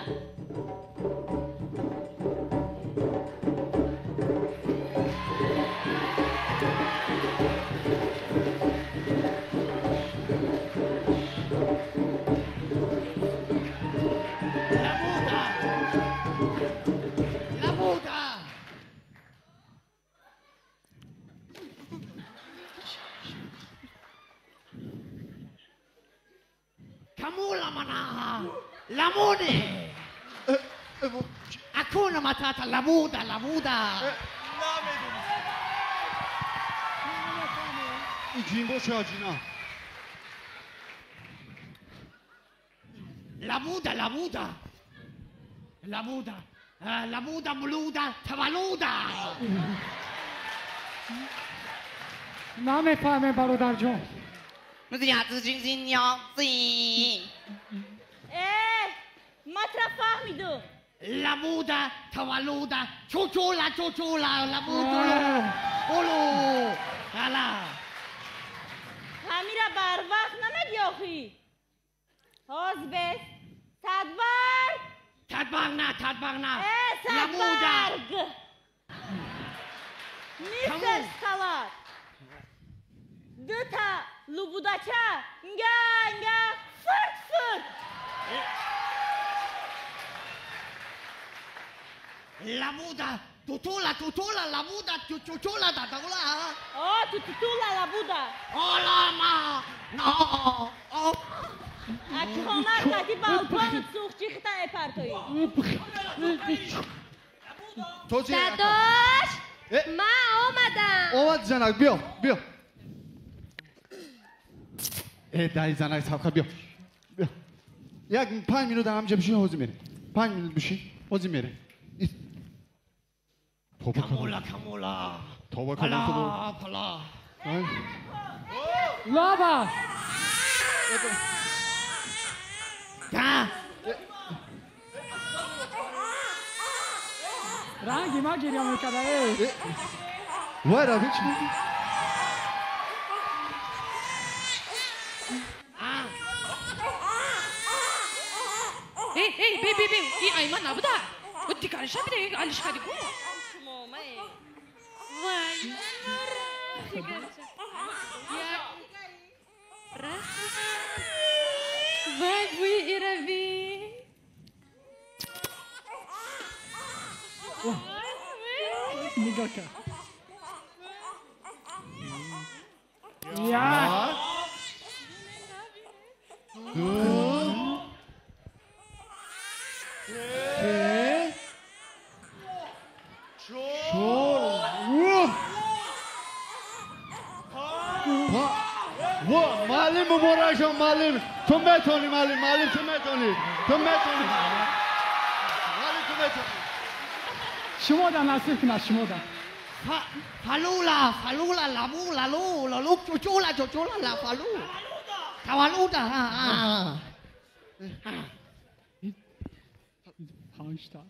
Camula mana, lamone. Hakuna matata, lamuda, lamuda. این باشه آجینا Lamuda, lamuda. Lamuda. Lamuda, muluda, tavaluda. نمیفهمه برادر جون مطرف فهمیدو Lamuda, tavaluda, chochola, chochola, lamuda. Bolo. Hala. همیره بر وقت نمگی آخی حاضبه صدبرگ تدبرگ نه صدبرگ میسر سالات دوتا لوبوداچه انگا فرد Lamuda, tutola, lamuda, chochola, tataula. tutula labuda Hola, ma. No. اکهانه کتی بالکن سوخچی خیطه اپرتایی داداش من آمدم زنک بیا دایی زنک سبخه بیا یک 5 minut همجا بشین حوزی میره 5 minut بشین حوزی میره Camula. توبه Pala. لابا Da. رنگی ما گیریم میکرده وای را بیچ میدی بی این ایمان نبوده و دیگرش هم بیده علیش خدی بود وای وای بوی ایروی نگاه کرد یا معلم مبارک شما معلم تو میتونی معلم تو میتونی شما در نصیب کنه شما در Falula, lalu, chochola, la falu. Tavaluda. پنج تا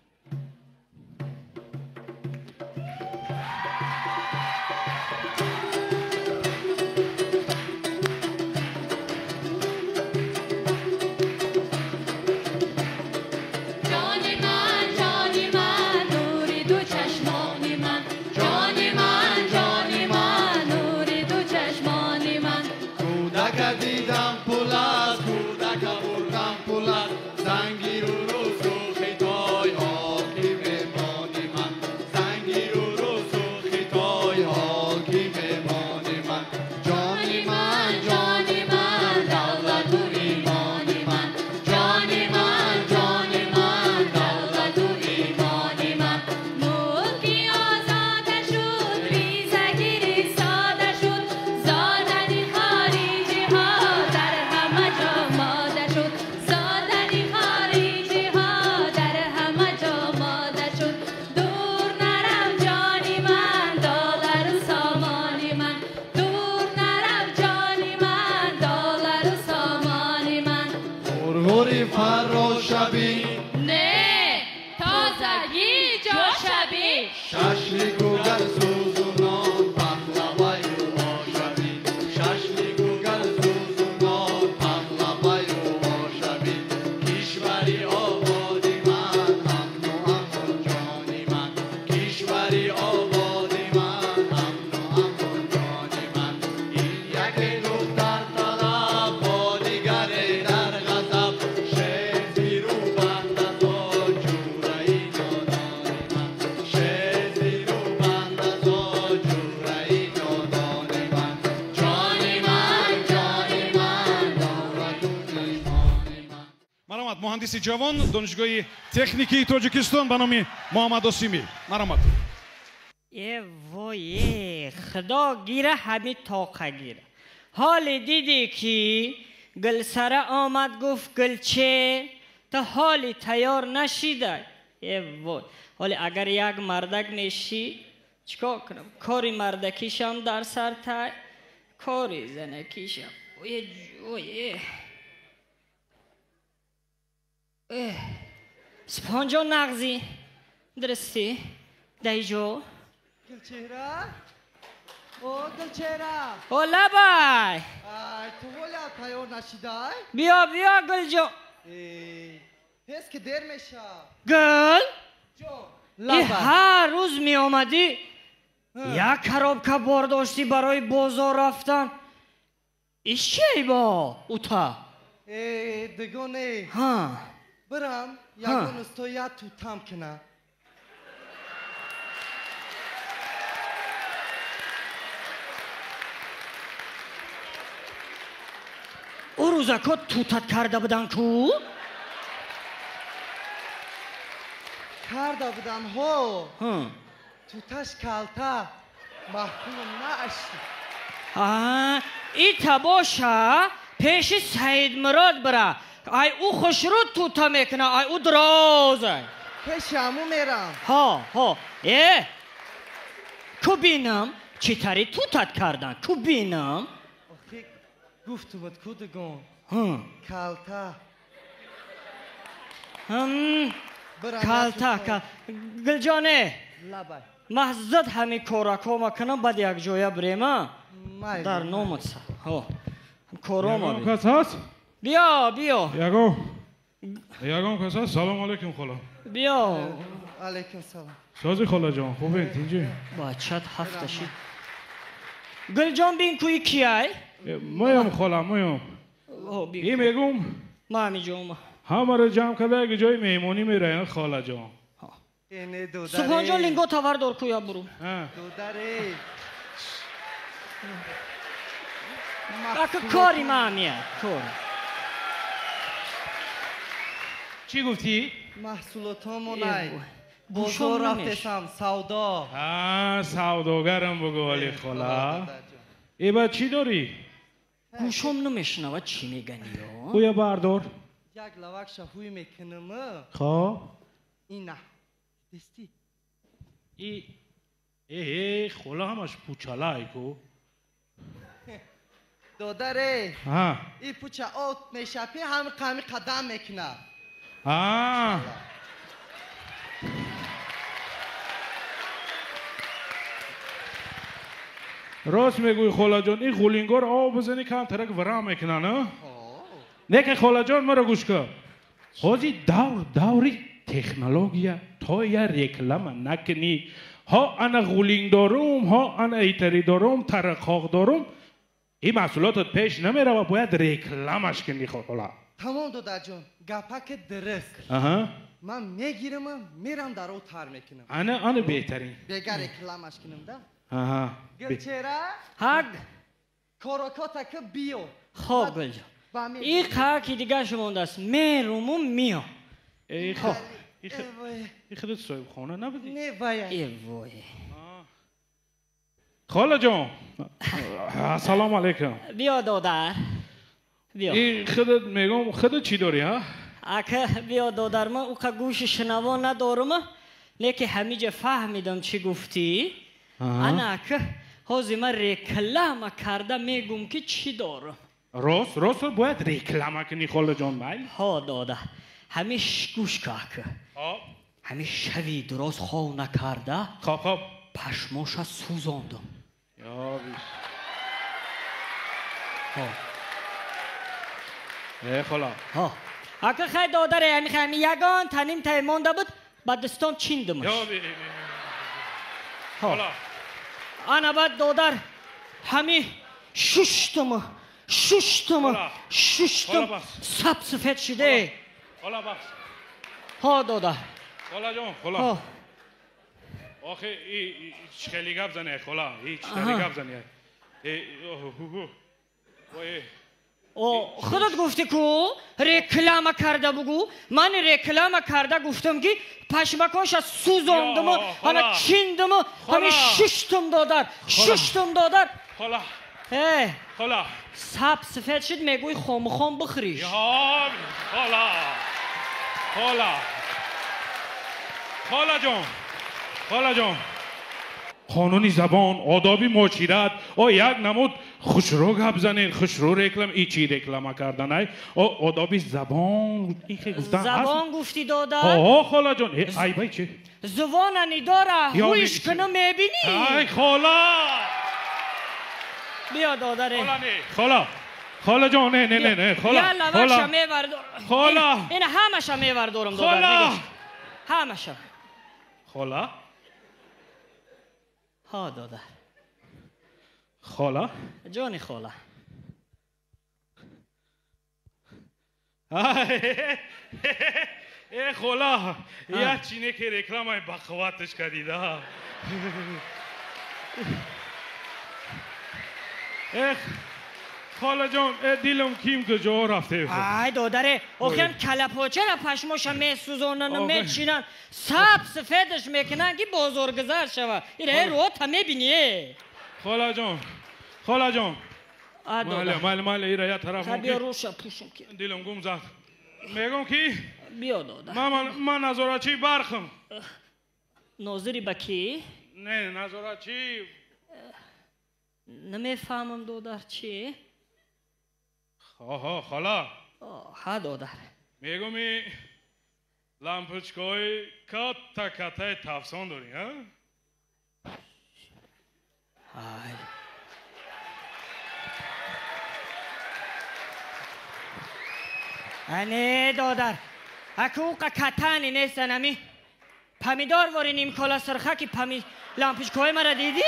نه تازگی جا شبی ششلی گوگر سوز муҳандиси ҷавон донишгоҳи техникии тоҷикистон ба номи муҳаммад осимӣ. маромад. وای خدا گیره همین تاقه گیره حالی دیدی که گل سره آمد گفت گلچه تا حالی تیار نشیده وای حالی اگر یک مردک نیشی چیکار کنم کاری مردکیشم در سر تای کاری زنکیشم وای سپانجا نغزی درستی دیجو گلچهره او گلچهره او لبای تو ولی تیار نشیده بیا بیا گل جو حس که دیر میشه گل جو ای هر روز می آمدی یک کرابکه برداشتی برای بازار رفتن ایش چی با اوتا دگونه ها برم یکون استویا تو تم کنه او روزکا توتت کرده بودن کو؟ کرده بودن هو توتش کلته محکوم نشد ایتا باشه پیش سعید مراد بره ای او خوشرود توتا میکنه ای او درازه پیش همو میرم ها کو بینم چی تری توتت کردن کو بینم گفت بود کدگون کلته کلته گلجانه لبای محضت همین کارکا ما کنم بعد یک جایه بریم در نامت سر کارا ما یگام کس هست؟ بیا یگام کس هست؟ سلام علیکم خلا بیا علیکم سلام سازی خلا جان خوبه اینجا بچت هفته شید گلجان بین کوی کیای؟ مایم خلا مایم این میگم ما همی جام همه رو جمع کرده اگه جای میمونی میره خاله جان سبحان لینگو تاور دار کویا برو دوداره کاری مامیه کاری چی گفتی؟ محصولات همونای بازار رفتشم سودا سوداگرم بگو ولی خلا ای با چی داری؟ گوشم نمیشنوه چی میگنی یا؟ خویا بردار یک لوک شهوی میکنم خواه؟ این نه دستی ای خلا همش پوچاله ای کو دادره این پوچه آت میشه پی همه قمی قدم میکنه راست میگوی خاله جان این غولینگار آب بزنی کم ترک ورام میکنه نه؟ نه که خاله جان مرا گوش کن حاجی دوری تکنولوژیا تا یا رکلام نکنی ها انا غولینگ دارم ها انا ایتری دارم ترقاق دارم این محصولاتت پیش نمیره و باید رکلامش کنی خاله تمام دادر جان گپک درست من میگیرم میرم در او تر میکنم انا بهترین بگر رکلامش کنم ده گلچهره هگ کاراکاتا که بیو خواب گل جان این خاکی دیگه شمانده است میروم میام ای خودت صاحب خانه نبودی؟ نه باید ای وای خاله جان سلام علیکم بیا دادر بیا این خودت میگم خودت چی داری ها؟ اکه بیا دادر من او که گوش شنوا ندارم لیکن همیجه فهمیدم چی گفتی انا که حاضی من رکلام کرده میگم که چی دارم راست باید رکلام کنی خاله جان بای ها داده همیش گوش که همیش شوی درست خواه نکرده خواب پشماش سوزاندم یا بیش ای خلا اگه خیلی دادره همی یگان تنیم تایمانده بود با دستام چیندمش خلا انا بعد دادر همی ششتم سب سفید شده خلا بخش ها دادر خلا جان خلا آخه هیچ خیلی گپ زنه خلا هیچ خیلی گپ زنه خودت گفتی کو رکلام کرده بگو من رکلام کرده گفتم که پشمکاش از سوزاندم و همه چیندم و همه ششتم دادر خلا خلا سب سفید شد میگوی خام بخریش خالا جان قانونی زبان آدابی معاشرت یک نمود خوشرو گپ زنین خوشرو رکلام ایچی رکلام کردن ای آدابی زبان زبان گفتی دادر خالا جان ای بای چه زباننی داره هویش کنه میبینی ای خالا بیا دادره خالا جان نه خالا یالا بخشا میبردارم خالا این همشا میبردارم دادر همشا خالا ها دادر خالا جانی خالا ای خالا یا چینه که رکلام های بخواتش کردیده خالا جان دیلم کیم کجا رفته ای دادره اوخیان کلپاچه را پشماشا میسوزانن و میچینن سب سفیدش میکنن که بازارگذر شود این رو تا میبینی خالا جان مال ایره یا طرف بیا روشا پوشم که دیلم گم زد میگم کی بیا دادر من نظارتچی برخم ناظری با کی نه نظارتچی نمیفهمم دادر چی خالا ها دادر میگم لامپوچکای کاتای تفسان داری ها نه دادر حقوق کتانی نیستن همی پمیدار واری نیم کالا سرخه که لامپوچکای مرا دیدی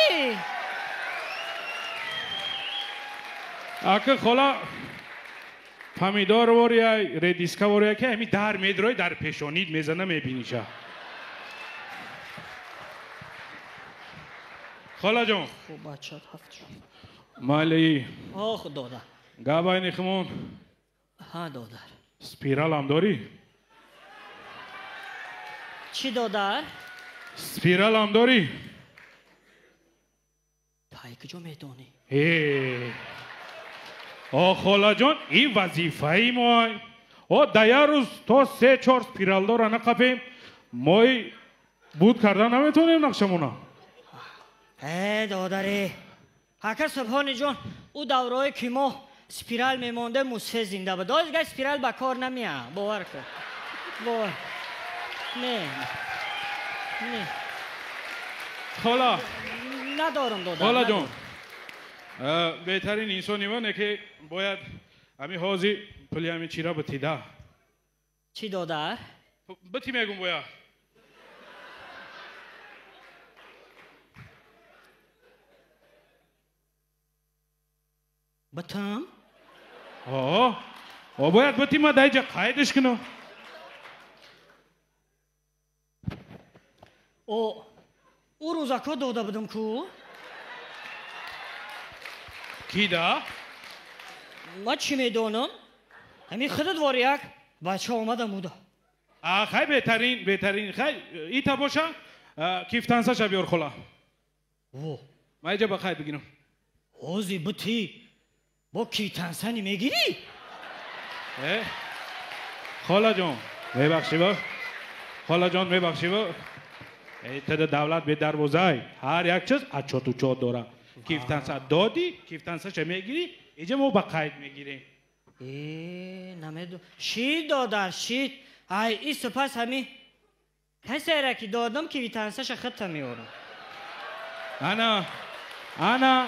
اکه خالا پمیدار واری ریدیسکا واری که همی در میدروی در پیشانید میزنه میبینیشه خالا جان خوب بچه هفت شد مالی دادر گابای نخمون ها دادر سپیرال هم داری؟ چی دادر؟ سپیرال هم داری؟ تایی کجا میدونی؟ خالا جان این وظیفه ای مای دیا روز تا 3-4 سپیرال داره نقبیم مای بود کردن نمیتونیم نقشمونا دادره حکر سبحانی جان او دورای که ما سپیرال میمانده موسفه زنده بود دیگه سپیرال با کار نمیاد باور کن باور نه خالا ندارم دادر خالا جان بهترین انسانی منه که باید همی حاضی پلی همی چی را بتیده چی دادر؟ بتی میگم باید بتم؟ باید بتی ما دایجا قایدش کنو او روزکا داده بدم کو؟ کی دا؟ ما چی میدونم؟ همین خودت واری یک بچه آمدم اودا خیلی بهترین خیلی ایتا باشه کیفتانسا شا بیار خلا ما ایجا بخیر بگیرم اوزی بتی با کیتانسانی میگیری؟ خالا جان میبخشی با خالا جان میبخشی با ایتا دولت به دروازه هر یک چیز اچو تو چود داره کیفتانسا دادی کیفتانسا شا میگیری ایجا ما بقید میگیریم نمیدون شید دادر شید ای سپس همی کسی را که دادم که ویتانسش خط میارم انا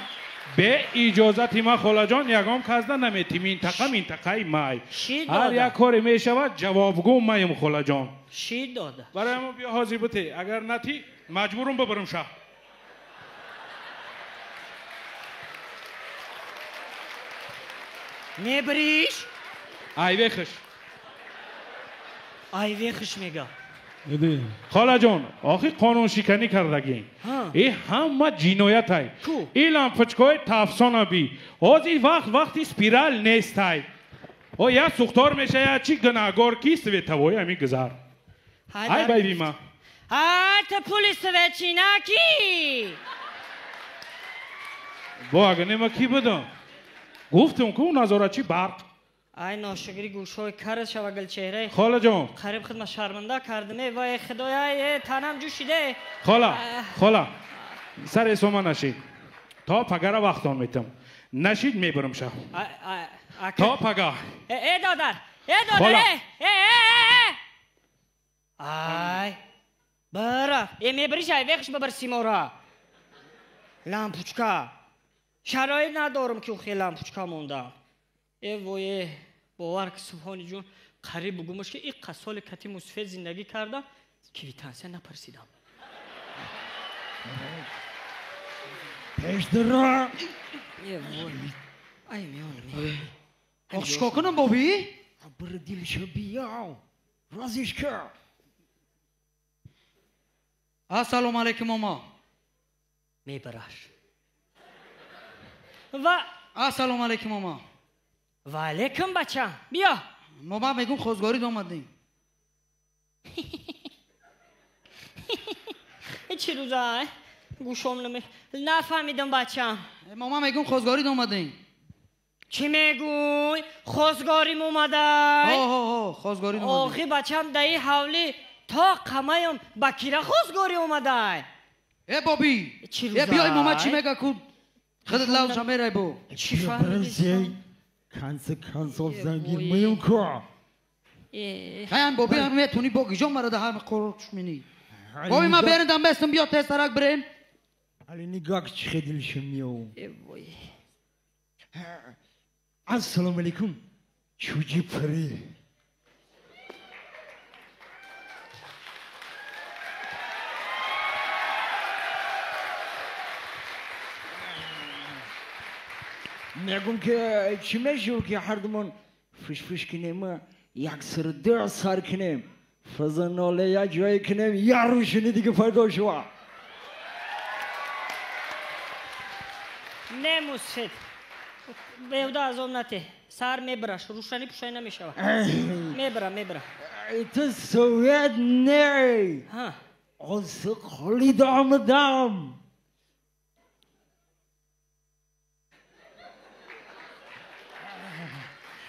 به اجازت ما خالا جان یکم کازده نمیتی منطقه مای هر یک کاری میشود جوابگو مایم خالا جان شید داده برای ما بیا حاضر بته اگر نتی مجبورم ببرم شهر نبریش ای ویخش میگه خاله جان آخه قانون شکنی کردگی این همه جنایت های این لامپچکای تفسانه آزی وقتی سپیرال نیست های او یا سوختار میشه یا چی گناهگار کیست وی توی همی گذار های بای بیما تا پولیس وچینا کی با اگه نما کی بدم گفتم که اون نظارتچی برق ای ناشکری گوشوی کار شوگل چهره خاله جان قریب خدمت شرمنده کردمه وای خدایا تنم جوشیده خاله سر اسما نشید تا پگه را وقتان میتم نشید میبرم شم تا پگه ای دادر ای برا میبری شای وقش ببر سیمورا لامپوچکا شرایط ندارم که خیلی لامپوچکا مونده ای وای باور که سبحانی جون قریب بگومش که این قصال کتی مصفه زندگی کردم کلیتانسه نپرسیدم پیش درا ای وای ای میانم آخشکا کنم بابی؟ بر دیلشو بیاو رازیش که السلام علیکم ماما میبرش و السلام علیکم ماما و علیکم بچه بیا ماما میگم خوزگاری دومدیم چی روزه گوشم نفهمیدم بچه ماما میگم خوزگاری دومدیم چی میگوی؟ خوزگاریم اومده خوزگاری دومدیم آخی بچم دایی حولی تا قمایم بکیره خوزگاری اومده ای بابی چی روزه؟ بیای ماما چی میگه کود خودت لاوشا میره بو چی فهمیدی؟ کنسل زنگیر میم که خیام بابی هم میتونی با گیجان مرا ده هم قرارش منی بابی ما بیرندم بستم بیا تست ترک بریم علی نگاه که چه دلشم میاو السلام علیکم چوجی پری میگم که چی میشو که هر دومان فش کنیم یک سر در سر کنیم فضاناله یک جای کنیم یا روشنی دیگه پیدا شوا نه مصفت بیوده از امنته سر میبرش روشنی پوشای نمیشوه میبرم تو سوید نه از خالی دامدم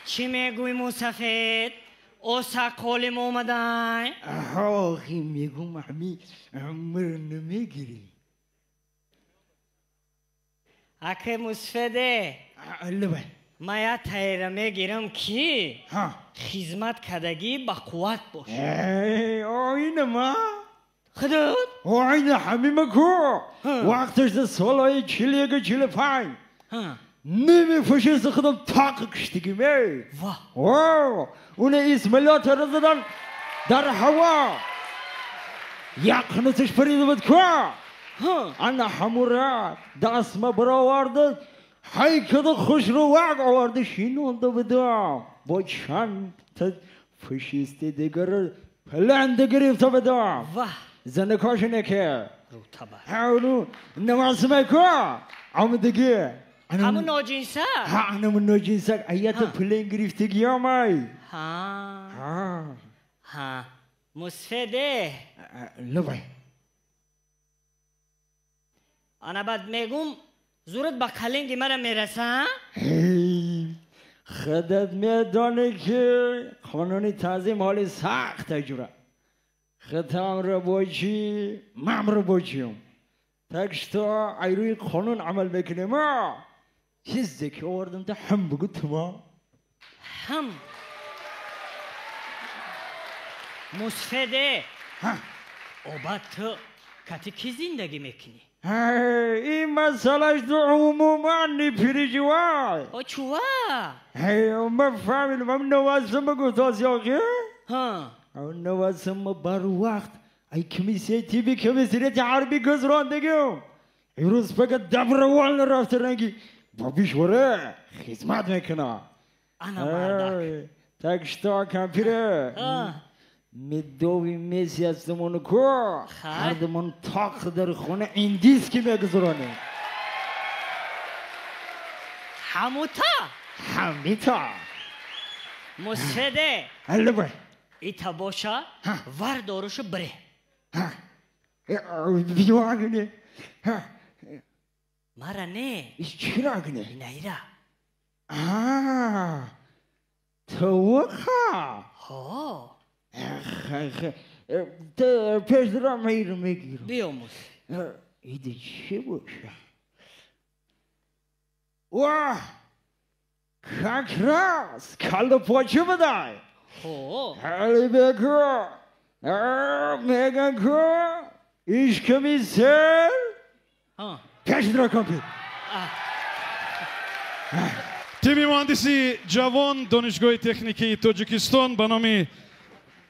چی میگوی مصفت؟ او سقالیم اومدن؟ آخی میگم همی عمر نمیگیری اکه مصفده لبن ما یا تایره میگیرم کی؟ خدمت کدگی با قوت باش آینه ما؟ خدود؟ آینه حمیم کو وقتش ده سالای 45 نمیفشه خودم تاق کشتگی می واه اون اسمالات رو زدن در هوا یقنتش پریده بود که انا حمورات دست ما برآورده حیکت خوش رو وقت آورده شینونده بودم با چند تا فشیستی دیگر پلنده گرفته بودم زنکاش نکه اونو نماسمه که آمدگی همون ناجینسه همون ناجینسه ایتا پلن گرفتگی آمای مصفده لبای انا بعد میگم زورت با کلنگی مرا میرسه خودت میدانی که قانون تنظیم حالی سخت جوره خودم رو باشی من رو باشیم تکشتا ایروی قانون عمل بکنیم چیزی که آوردم تا هم بگو تما مصفده او بعد تو کتی کی زندگی میکنی؟ این مسئلهش دو عموما نیپیری جوای او چوه؟ من فهمیدم هم نوازم بگو تازی آقی اون نوازم بر وقت ای کمیسیه تیبی کمیسیه عربی گذراندگیم ایروز فقط دبروان رفته رنگی با بیشوره خدمت میکنه انا بردک تکشتا کمپیره میدوی میسی هستمون که هردمون تاق در خونه این دیست که میگذرانه همیتا مسفده هلو بره ایتا باشه ور داروشو بره بیواگنه مرا نه چرا گنه نیرا تو خواه ها پیش درام ایرو میگیرم بیاموز ایده چه باشه واه کاکراس کل پاچه بدای هلی بکر میگن که ایش کمیسر پیش درام کمپی تیمی مهندسی جوان دانشگاه تکنیکی تاجیکستان به نام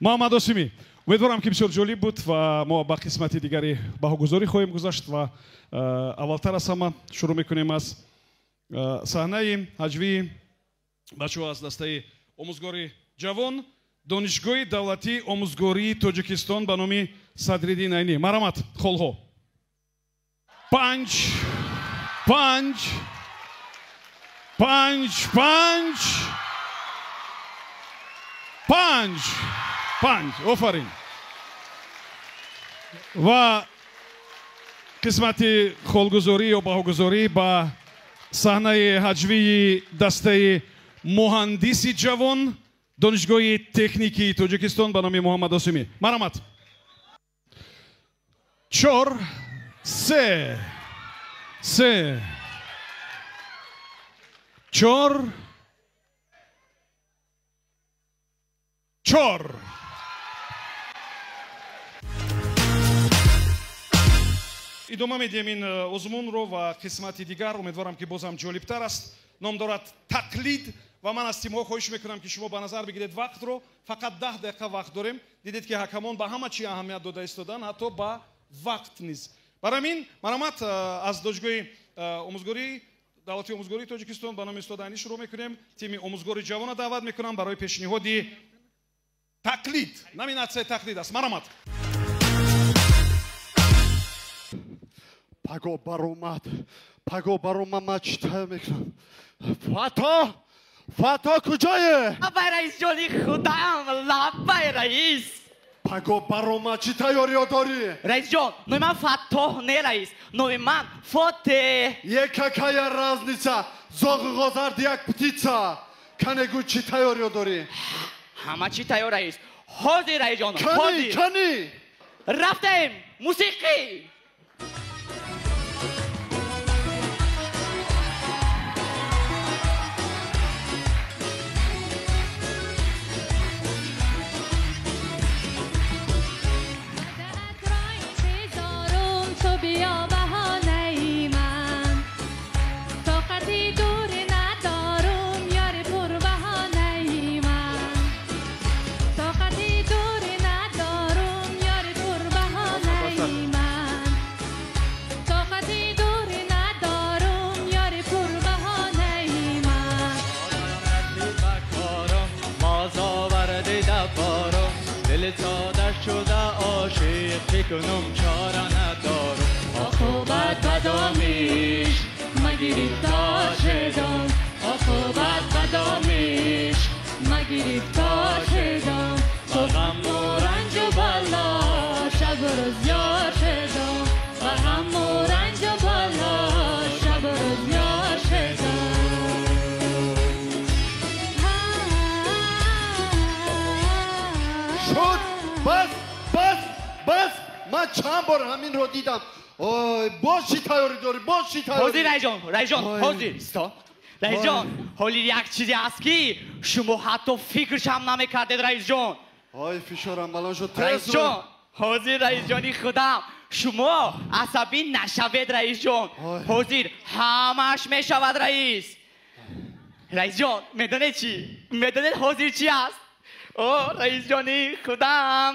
محمد آسیمی. امیدوارم که بسیار جالب بود و ما با قسمت دیگری بهاگذاری خواهیم گذاشت و اولتر از همه شروع میکنیم از صحنه حجوی بچه‌ها از دسته آموزگاری جوان دانشگاه دولتی آموزگاری تاجیکستان به نام صدرالدین عینی. مرحمت خالها 5 آفرین. و قسمت خالگذاری یا بهاگذاری با صحنه حجوی دسته مهندسی جوان دانشگاه تکنیکی تاجیکستان به نام محمد آسیمی. مرحمت 4 3 ادامه میدیم این آزمون رو و قسمت دیگر. امیدوارم که بازم جالبتر است. نام دارد تقلید و من از تیم‌ها خواهش میکنم که شما به نظر بگیرید وقت رو. فقط 10 دقیقه وقت داریم. دیدید که حکمان به همه چی اهمیت داده ایستادن، حتی به وقت نیز. برای این مرحمت از دانشگاه آموزگاری دولتی آموزگاری تاجیکستان به نام استاد عینی شروع میکنیم. تیم آموزگاری جوان دعوت میکنم برای پیشنهاد تقلید. نامیناسیون تقلید است. مرحمت. پگو بارومد ما چیتا میکنم. فتا کجایه؟ لبای رئیس جانی خودم لبای رئیس. پگو بارومد چی تیاری داری؟ رئیس جان نوی من فتاح نه رئیس، نوی من فاتح. یکا کایا رازنیچا زاغ غازارد یک پتیچا. کنگو چی تیاری داری؟ همه چی تیار رئیس. حاضر رئیس جان. کنی رفتیم موسیقی. کنم چاره ندارم عقوبت بدامیش مگیرید تا شدم عقوبت بدامیش مگیرید تا شدم با غم و رنج و بلا شب و روز یار شدم با غم و رنج و بلا شب و روز یار شدم. شد بس من چند بار همین رو دیدم. باشی تیاری داری باشی تیاری. حاضر رئیس جان حاضر استا. رئیس جان حالی یک چیزی هست که شما حتی فکرش هم نمیکردید رئیس جان. فشارم بلند شد. رئیس جان حاضر رئیس جانی خودم شما عصبی نشوید رئیس جان. حاضر همش میشود رئیس. رئیس جان میدونید چی؟ میدونید حاضر چی است؟ رئیس جانی خودم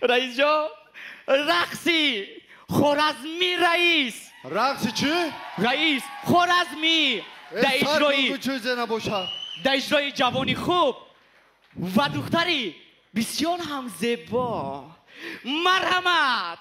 رئیس جان رقصی خورزمی رئیس. رقصی چی؟ رئیس خورزمی در اجرای نباشد. در اجرای جوانی خوب و دختری بسیار هم زیبا. مرحمت.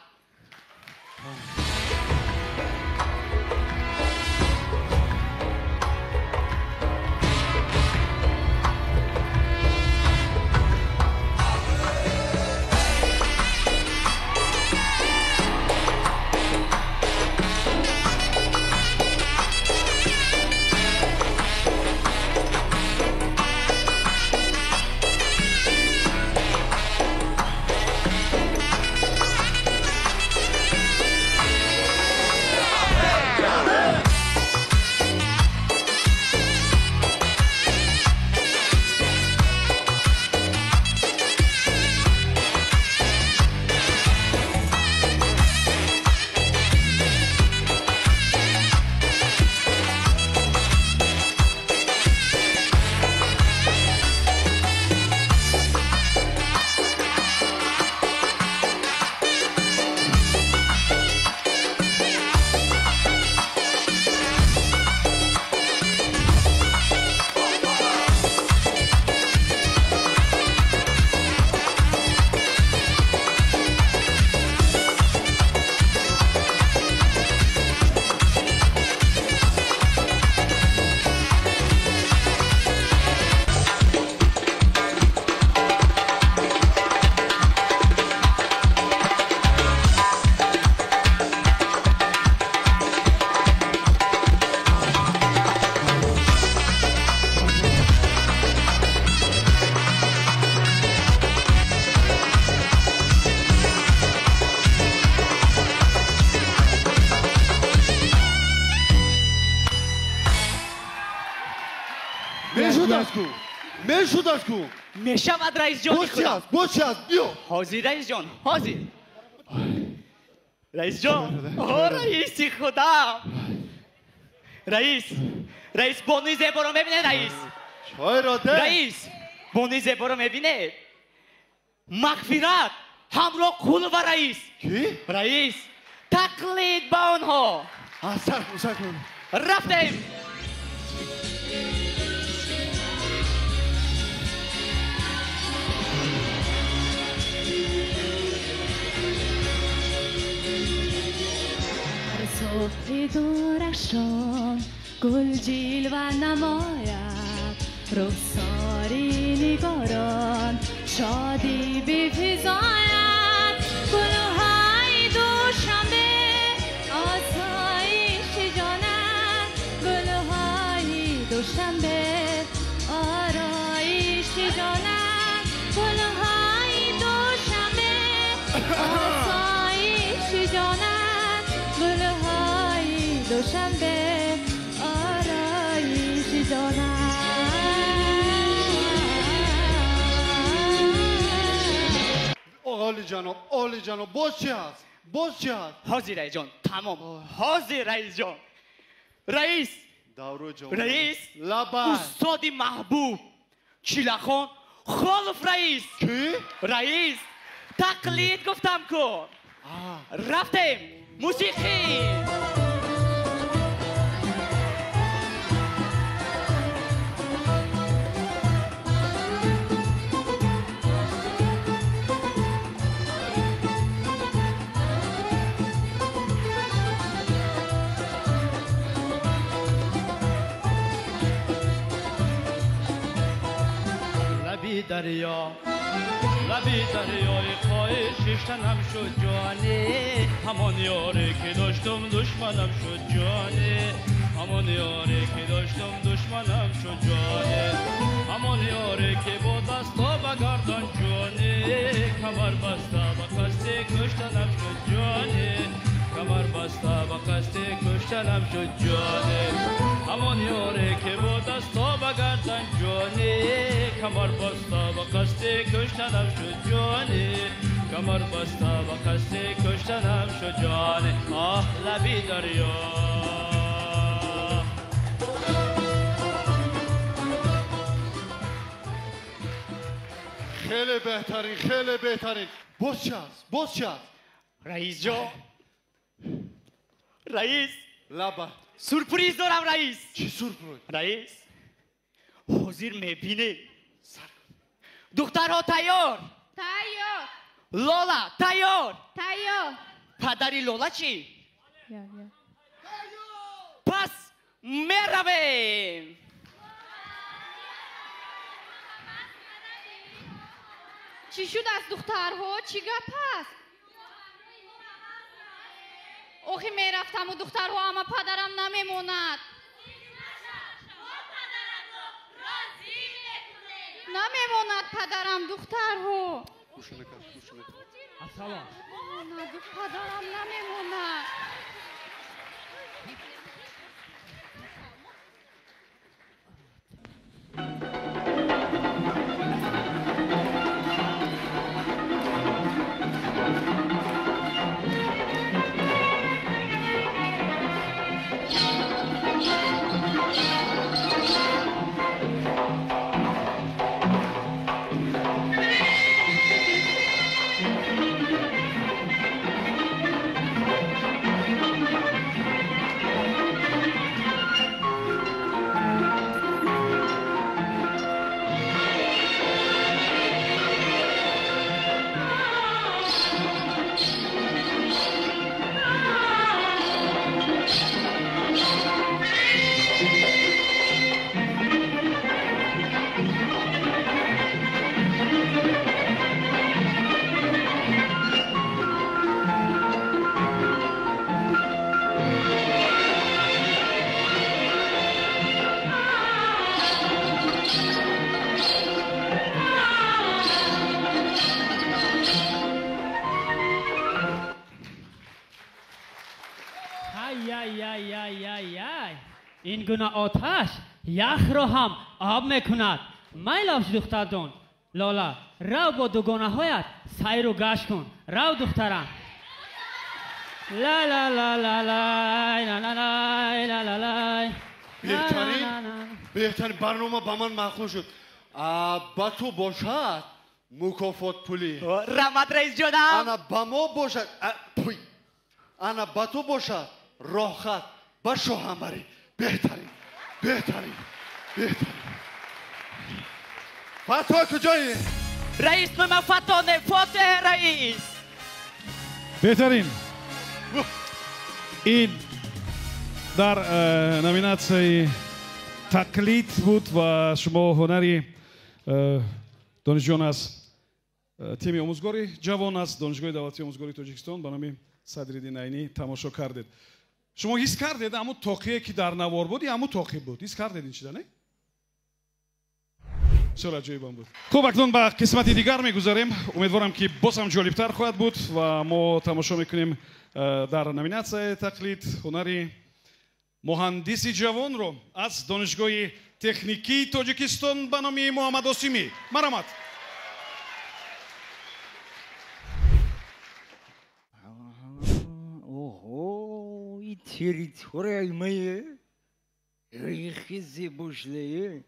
Мешудаску. Мешавад раис ҷон. Бочас, биё. Ҳозир раис ҷон, ҳозир. Раис ҷон. О, раиси худам. Раис бонуи зеборо мебинед раис? Чойро де. Раис, бонуи зеборо мебинед? Мағфират ҳамроҳ қул ва раис. Ки? Раис, тақлид ба онҳо. Саркун. Рафтем. صبح درخشان گل جلوه نماید رخساری نگاران شادی بفزاید گلهای دوشنبه آسایش جانت گلهای دوشنبه آرایش جانت گلهای دوشنبه آسایش جانت گلهای دوشنبه آرایش جانت اولی جانو باز چی هست؟ باز چی هست؟ حاضر رئیس جان تمام حاضر رئیس جان رئیس رئیس استاد محبوب چیلخان خالف رئیس کی؟ رئیس تقلید گفتم کن رفتیم موسیقی لبی دریای خواهش ششتنم شد جانی همان یاری که داشتم دشمنم شد جانی همان یاری که داشتم دشمنم شد جانی همان یاری که با دستا بگردان جانی کمر بسته با قصد کشتنم شد جانی کمر بسته با قصد کشتنم شد جانی همان یاری که با دستا بگردان جانی کمر بسته با قصد کشتنم شد جانی کمر بسته با قصد کشتنم شد جانی آه لبی دریا خیلی بهترین خیلی بهترین باز چه هست رئیس جان رئیس لبا سورپریز دارم رئیس چی سورپریز رئیس حاضر میبینی دخترها تیار تایار لولا تیار تایار پدری لولا چی؟ پس میرویم چی شد از دخترها؟ چی گپ هست؟ اوخی میرفتم و دخترها اما پدرم نمیموند نمیموند پدرم دخترها نه پدرم نمیموند این گونه آتش یخ را هم آب میکند میلاش دختر دون لالا رو با دوگانه هایت سیر و گشت کن رو دخترم لا لا لا لا لا لا لا لا لا بهترین برنامه با من معقول شد با تو باشد مکافات پولی رحمت رئیس جانم انا با ما باشد انا با تو باشد راحت با شوهمری بهترین فتوه کجایی؟ رئیس من فتانه فاتح رئیس بهترین این در نامیناسیون تقلید بود و شما هنری دانشجویان از تیم آموزگاری جوان از دانشگاه دولتی آموزگاری تاجیکستان به نام صدرالدین عینی تماشا کردید. شما حس کردید همون تاقیه که در نوار بود همون تاقی بود؟ حس کردید این چیزا نه؟ بسیار عجیب بود. خب اکنون به قسمت دیگر میگذاریم. امیدوارم که باز هم جالبتر خواهد بود و ما تماشا میکنیم در نامیناسیون تقلید هنری مهندسی جوان رو از دانشگاه تکنیکی تاجیکستان به نام محمد آسیمی. مرحمت. اوه این تریتوری مایه ریخیزی بوشلیه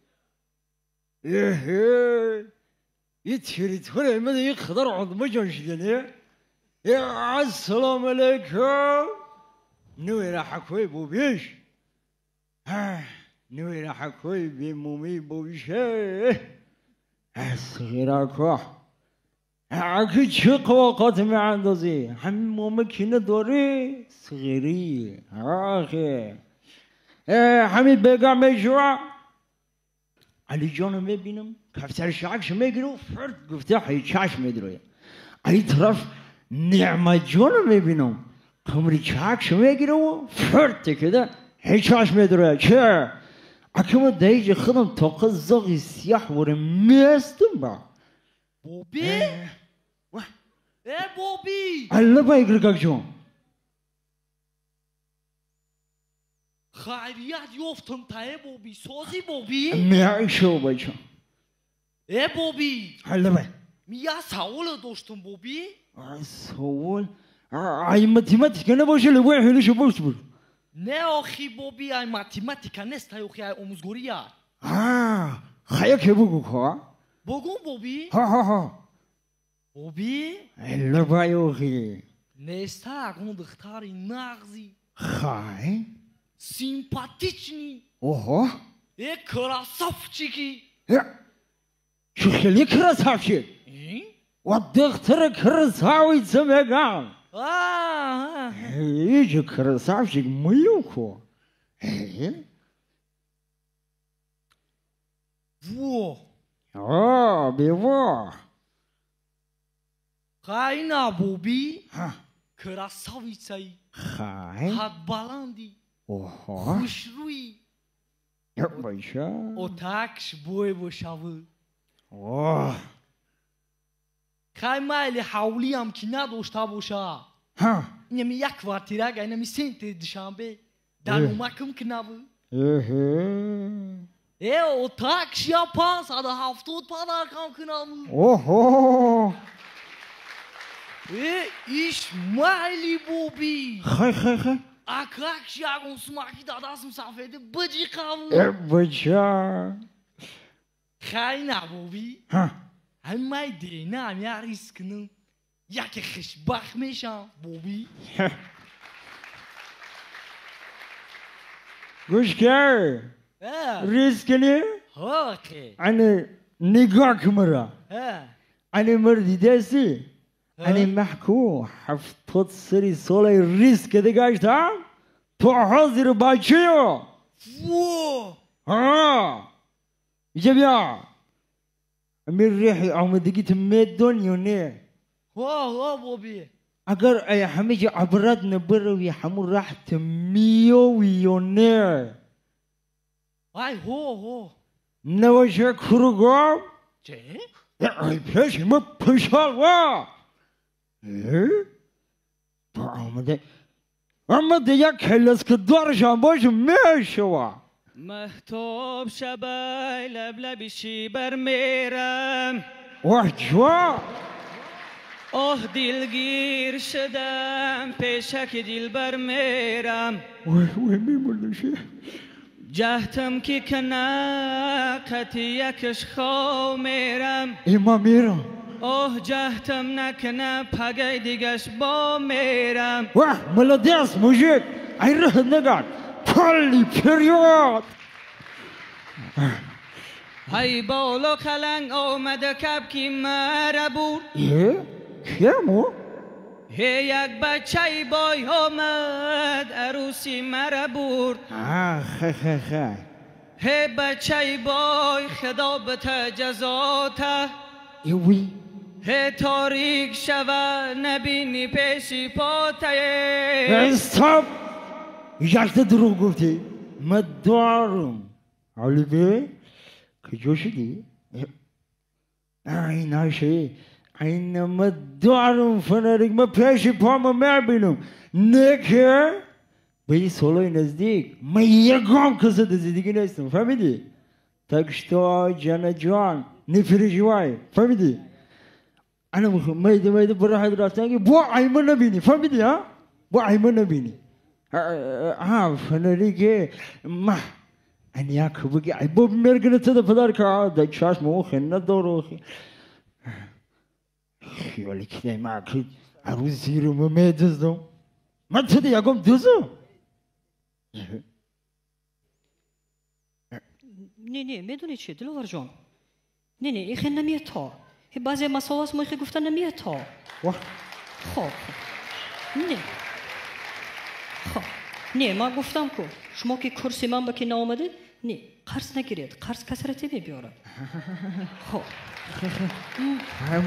این تریتوری مایه یک خدار عظمه جانشیدنه السلام علیکم نوی حکوی بوبیش نوی حکوی بی مومی بوبیشه صغیره که اگه چه قواقات میاندازی همین ممکنه داری صغیری آخه همین بگم میشوه علی جانو میبینم کفتر شعکش میگیره فرد گفته حی چشم میدروه علی طرف نعمت جانو میبینم کمری چشم میگیره و فرد تکده حی چشم میدروه چه؟ اگه ما دیج خودم طاقه زاقی سیاه وره میستم با بوبی؟ بوبی الله باید گرگاک جون خیریت یافتم تا بوبی سازی بوبی؟ میایشو بچه بوبی الله باید میا سوال داشتم بوبی؟ سوال؟ ای ماتیماتیکا نباشه لبوی حیلشو باش بود نه آخی بوبی ای ماتیماتیکا نیست آخی ای آموزگاریه خیلی که بگو که بگو بوبی؟ ها بوبی؟ الله باید آخی نیسته اگه دختری نغزی خیلی؟ سیمپاتیچنی اوه کراسافچیکی چه خیلی کراسافچی و دختر کرساوی چه میگن ایجا کرساوشک میو کو во بیوا хайна боби красавицаи خای ҳадбаланди اوها хушрӯи باشه отакш бой бошаву اوه хай майли ҳавлиам ки надошта боша инами як квартирага инами сентри душанбе даромакм кинаву отакш я 570 падаркам кинаву اوه иш майли боби خای خای خای акакш ягон сумаки дадасм сафеди биҷиқаву باشه хай набоби ҳамаи денаам я рис кунам яке хушбахт мешавам боби گوش کر ریز کنی انا نگاه کمرا انا مردی دستی انا محکو 70 سری سال ریز کده گشتم تو حاضر بچه اینجا بیا امیر ریحی آمدگی تو میدونی نه بابی اگر ای همه جا عبرت نبروی همون راحت میوی و نه هو نوشه کروگام چه؟ ای پیش ما پشال وا با آمده یک کلاس که دارشان باشه میشه وا مهتاب شبای لبلبشی بر میرم واه جوا دلگیر شدم پیشک دل بر میرم واه میمونشه جهتم که کنه قطی یکش خو میرم ایما میرم جهتم نکنه پگه دیگش با میرم واه ملادیس موجود ای ره نگرد پلی پریود های بالا کلنگ آمده کبکی مرا بود کیمو؟ یک بچه بای آمد عروسی مرا برد خی بچه بای خدا به تجزاته ایوی تاریک شوه نبینی پیشی پاته استاپ یکتا دروغ گفتی من دارم علیبه کجا شدی؟ این ناشه این من دارم فنریک من پیشی پامو میبینم نکه به این سالای نزدیک من یکم کسی دیگه نیستم فهمیدی؟ تکشتا جان نفرجوای فهمیدی؟ انا میده برای حد راستن که با ایمان نبینی فهمیدی ها؟ با ایمان نبینی فنریک ما انیا کبوگی ای باب مرگنه تده پدر که در چشم او خنه دارو خیالی که ما که عروسی رو میدزدم من تده یکم دوزم نه میدونی چی دلوار جان نه این خیلی نمیاد تا بعضی مسائل هست ما خیلی گفتن نمیاد تا خب نه خب نه ما گفتم که شما که کرسی من بکی نامده نه قرض نگیرید قرض کسرتی میبیارد خب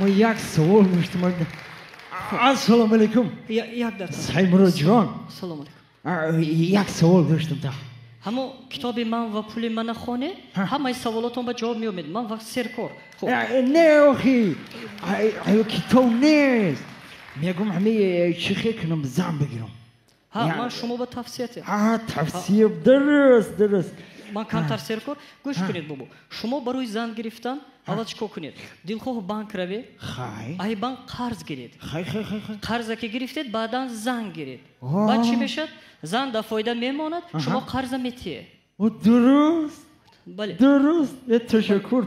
ما یک سوال داشتم السلام علیکم یک در سایمرو جان سلام علیکم یک سوال داشتم تا همو کتاب من و پول من خونه همه سوالاتون به جواب میومد من وقت سرکار نه اخی ایو کتاب نیست میگم همه چخی کنم زن بگیرم من شما به تفسیرته تفسیر درست من کمتر سرکار گوش کنید بابا شما برای زن گرفتن اول چیکار کنید دلخواه بانک روی ای بانک قرض گیرید قرض که گرفتید بعدا زن گیرید بعد چی میشد زن در فایده میماند شما قرض میتیه درست بله درست تشکر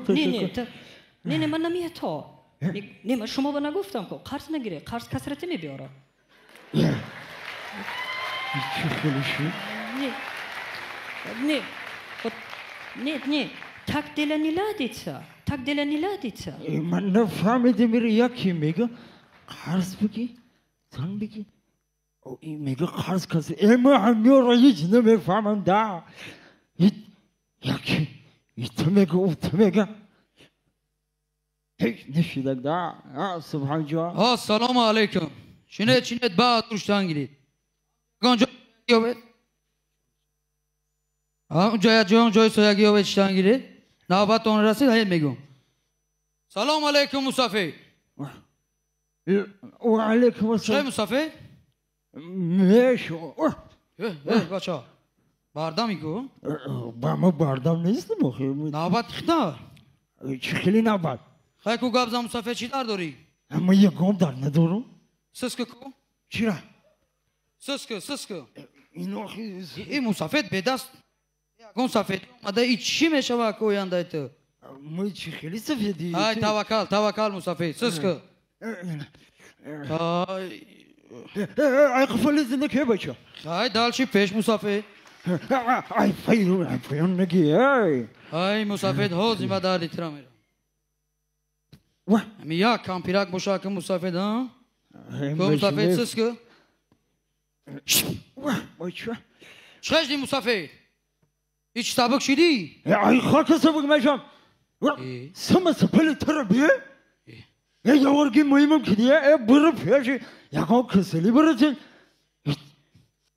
نه من نمیه تا نه من شما به نگفتم که قرض نگیره قرض کسرتی میبیاره Так деланилadiца. Так деланилadiца. من نفهمیدم میره یکی میگه قرض بگی زن بگی او این میگه قرض کسی اما همیو هیچ نمیفهمم دا یکی تو میگه او تو میگه هیچ نشیدک دا سبحان جا سلام علیکم شنید بعد روشتان گیرید اونجا گیوید جای سویا گیوید شتان گیرید نوبت اون رسید هید میگم سلام علیکم مصطفی و علیکم السلام چه مصطفی؟ میشو بچه باردم میگو؟ با ما باردم نیستم نوبت خیلی چی خیلی نوبت خیلی کو گابزم مصطفی چی دار داری؟ اما یه گام در ندارم سسکه کو؟ چرا؟ سسکه این مصطفی به دست گم سفید ماده ای چی میشه با کوینده تو؟ ما چی خیلی سفیدی های توکل مصطفی سسکه ای قفلی زندگی بچه های دالچی پیش مصطفی ای فیون نگی های مصطفی ها زیمه داری ترا میره امی یا کام پیراک بوشاک مصطفی ها کو مصطفی سسکه چخش دی مصطفی هیچ سابق شدی؟ ای خاک سابق میشم سم سپلی تربیه یه ورگی مهمم کدیه برو پیشی یکم کسلی برو چن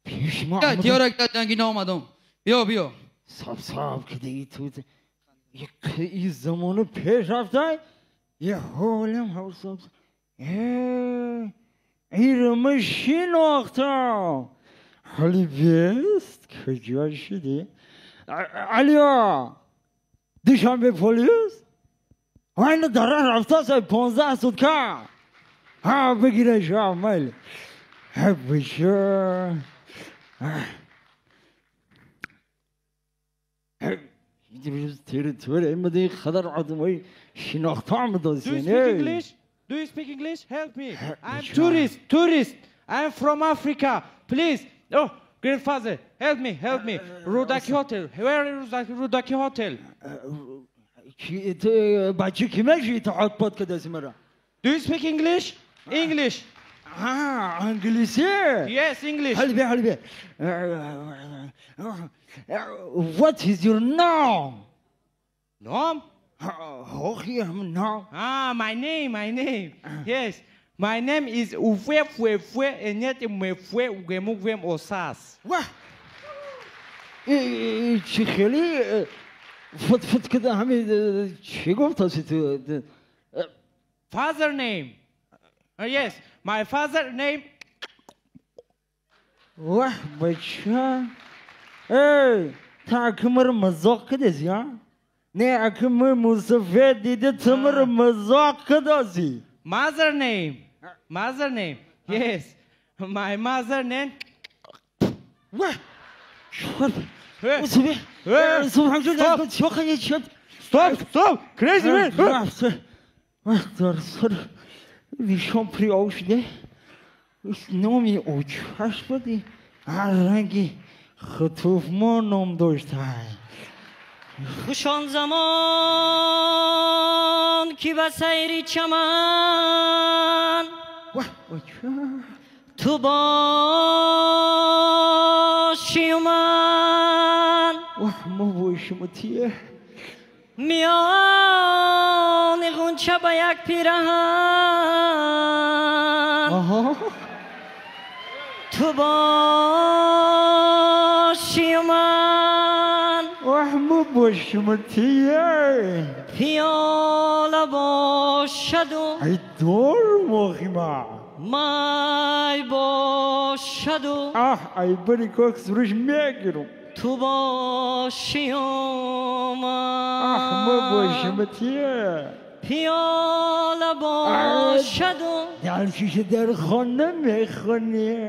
پیش ما یا تیارک دادنگی نامدم بیا صاحب کدی تو یک ای زمان پیش رفته یه حالم حوصم ای رمشی ناختم حالی بیست کجا شدی؟ علیا دوشنبه پلیس اینو داره رفته سای 15 سودکا ها بگیره شامل ها بشه روز تریتوری ایمده خدر آدمایی شناخته هم دازینه Do you speak English? Help me. I'm tourist. I'm from Africa. Please. Oh, grandfather, help me. Rudaki Hotel. Where is Rudaki Hotel? بچه کی میشی تا حد پاد که دست مرا Do you speak English? English. انگلیسی Yes, English. حلبی What is your name? Name? No. My name. Yes. My name is Ufwe Enyet Mefwe Ugemugwem Osas. What? چی خیلی فت کده همین چی گفت هستی تو Father name. Yes. My father name. واه بچه تا اکمر مزاق کده زی نه اکمر مصفه دیده تمر مزاق کده زی Mother name. Yes. My mother name. واه Stop! Crazy man! در سر ویشان پری آوشده نامی اوچهش بدی هر رنگی خطوف ما نام داشتن خوشان زمان کی به سیری چمن تو باشی و من ما باشیم تیه میان غنچه به یک پیرهن تو باشی و من ما باشیم تیه پیاله باشد و ای دور مخیمه مای باشد و ای بری که سروش میگیرم تو باشی و من ما باشیم تیه پیاله باشد و در شیشه در خانه میخونی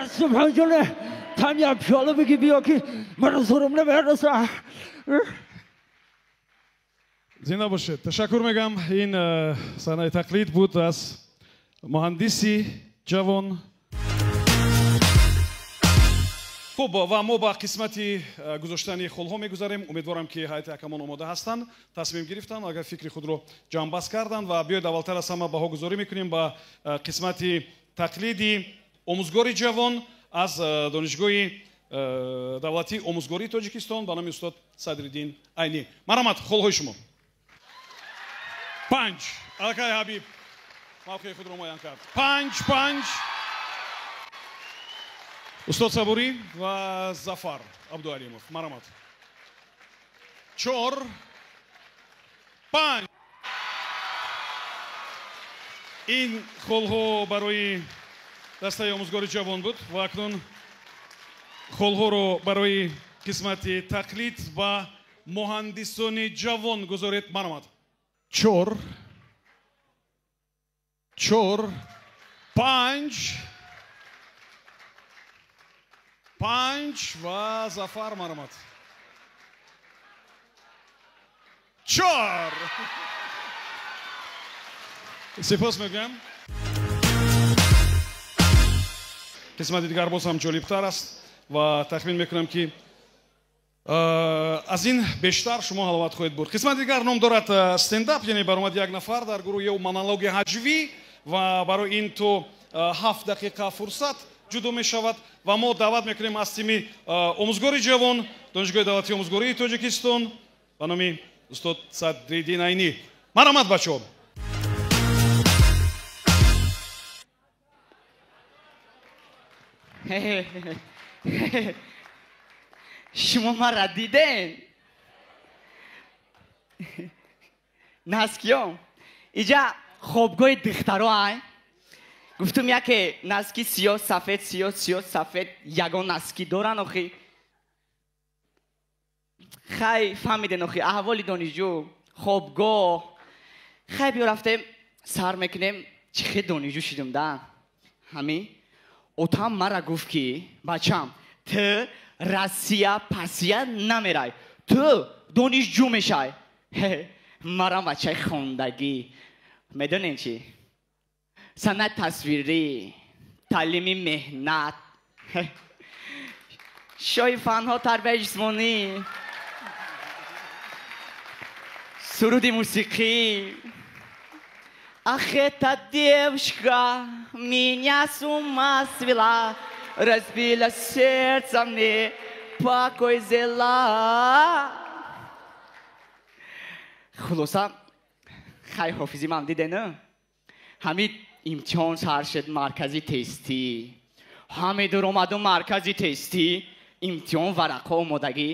سبحان جله تم یک پیاله بگی بیا که من زورم نمیرسه زنده باشید. تشکر میگم. این صحنه تقلید بود از مهندسی جوان хуб ва мо ба қисмати гузоштани хулҳо мегузарем. умедворам ки ҳайати акамон омода ҳастанд, тасмим гирифтанд, агар фикри худро ҷамъбаст карданд. ва биёед аввалтар аз ҳама баҳогузорӣ мекунем ба қисмати тақлиди омӯзгори ҷавон аз донишгоҳи давлатии омӯзгории тоҷикистон ба номи устод Садриддин Айнӣ. марҳамат, холҳои шумо. 5 алакай ҳабиб мавқеи худро муайян кард. 5 устод Сабурӣ ва Зафар Абдуалимов. марҳамат. 4 5 ин холҳо барои дастаи омӯзгори ҷавон буд ва акнун холҳоро барои қисмати тақлид ба муҳандисони ҷавон гузоред. марҳамат. 4 5 ва Зафар. марҳамат. 4 сипос мегӯям. қисмати дигар боз ҳам ҷолибтар аст ва тахмин мекунам ки аз ин бештар шумо ҳаловат хоҳед бурд. қисмати дигар ном дорад стендап, яъне баромади як нафар дар гурӯҳ ё монологи ҳаҷвӣ ва барои ин то 7 дақиқа фурсат ҷудо мешавад ва мо даъват мекунем аз тими омӯзгори ҷавон донишгоҳи давлатии омӯзгории тоҷикистон ба номи устод Садриддин Айнӣ. марҳамат бачаҳо. шумо маро диден? наскиём иҷа хобгоҳи духтаро ай гуфтум яке наски сиёҳ сафед ягон наски доран. охи хай фаҳмиден, охи аҳволи донишҷӯ хобгоҳ. хай биё рафтем сар мекунем. чӣ хел донишҷӯ шудем да. ҳамин отам мара гуфт ки бачам ту Россия пасия намерай, ту донишҷӯ мешай. марам бачаи хондагӣ медонем чӣ санъат тасвирӣ, таълими меҳнат, шоҳи фанҳо, тарбияи ҷисмонӣ, суруди мусиқӣ. Ах, эта девушка меня с ума свела, разбила сердце мне, покой взяла. хулоса хай ҳофизи ман дидена ҳамид имтиҳон сар шуд маркази тестӣ, ҳамидур омаду маркази тестӣ, имтиҳон варақҳо омодагӣ.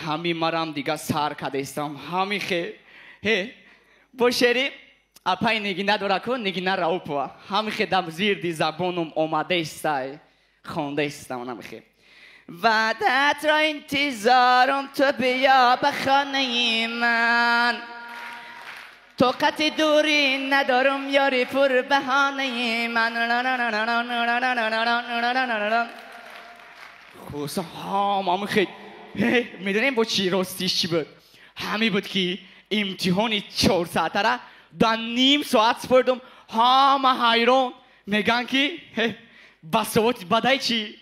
ҳами марам дига сар кадестам. ҳами хе бо шери апай нигина дораку нигина раупа ҳами хе дам зирди забонум омадаистай хондаистам. намихе وعدت را انتظارم تو بیا به خانه من طاقت دوری ندارم یاری پر بهانه من. خلاصه هم خیلی میدونیم با چی راستیش چی بود. همی بود که امتحانی 4 ساعته را در نیم ساعت سپردم. همه حیران میگن که بساوت بدای چی.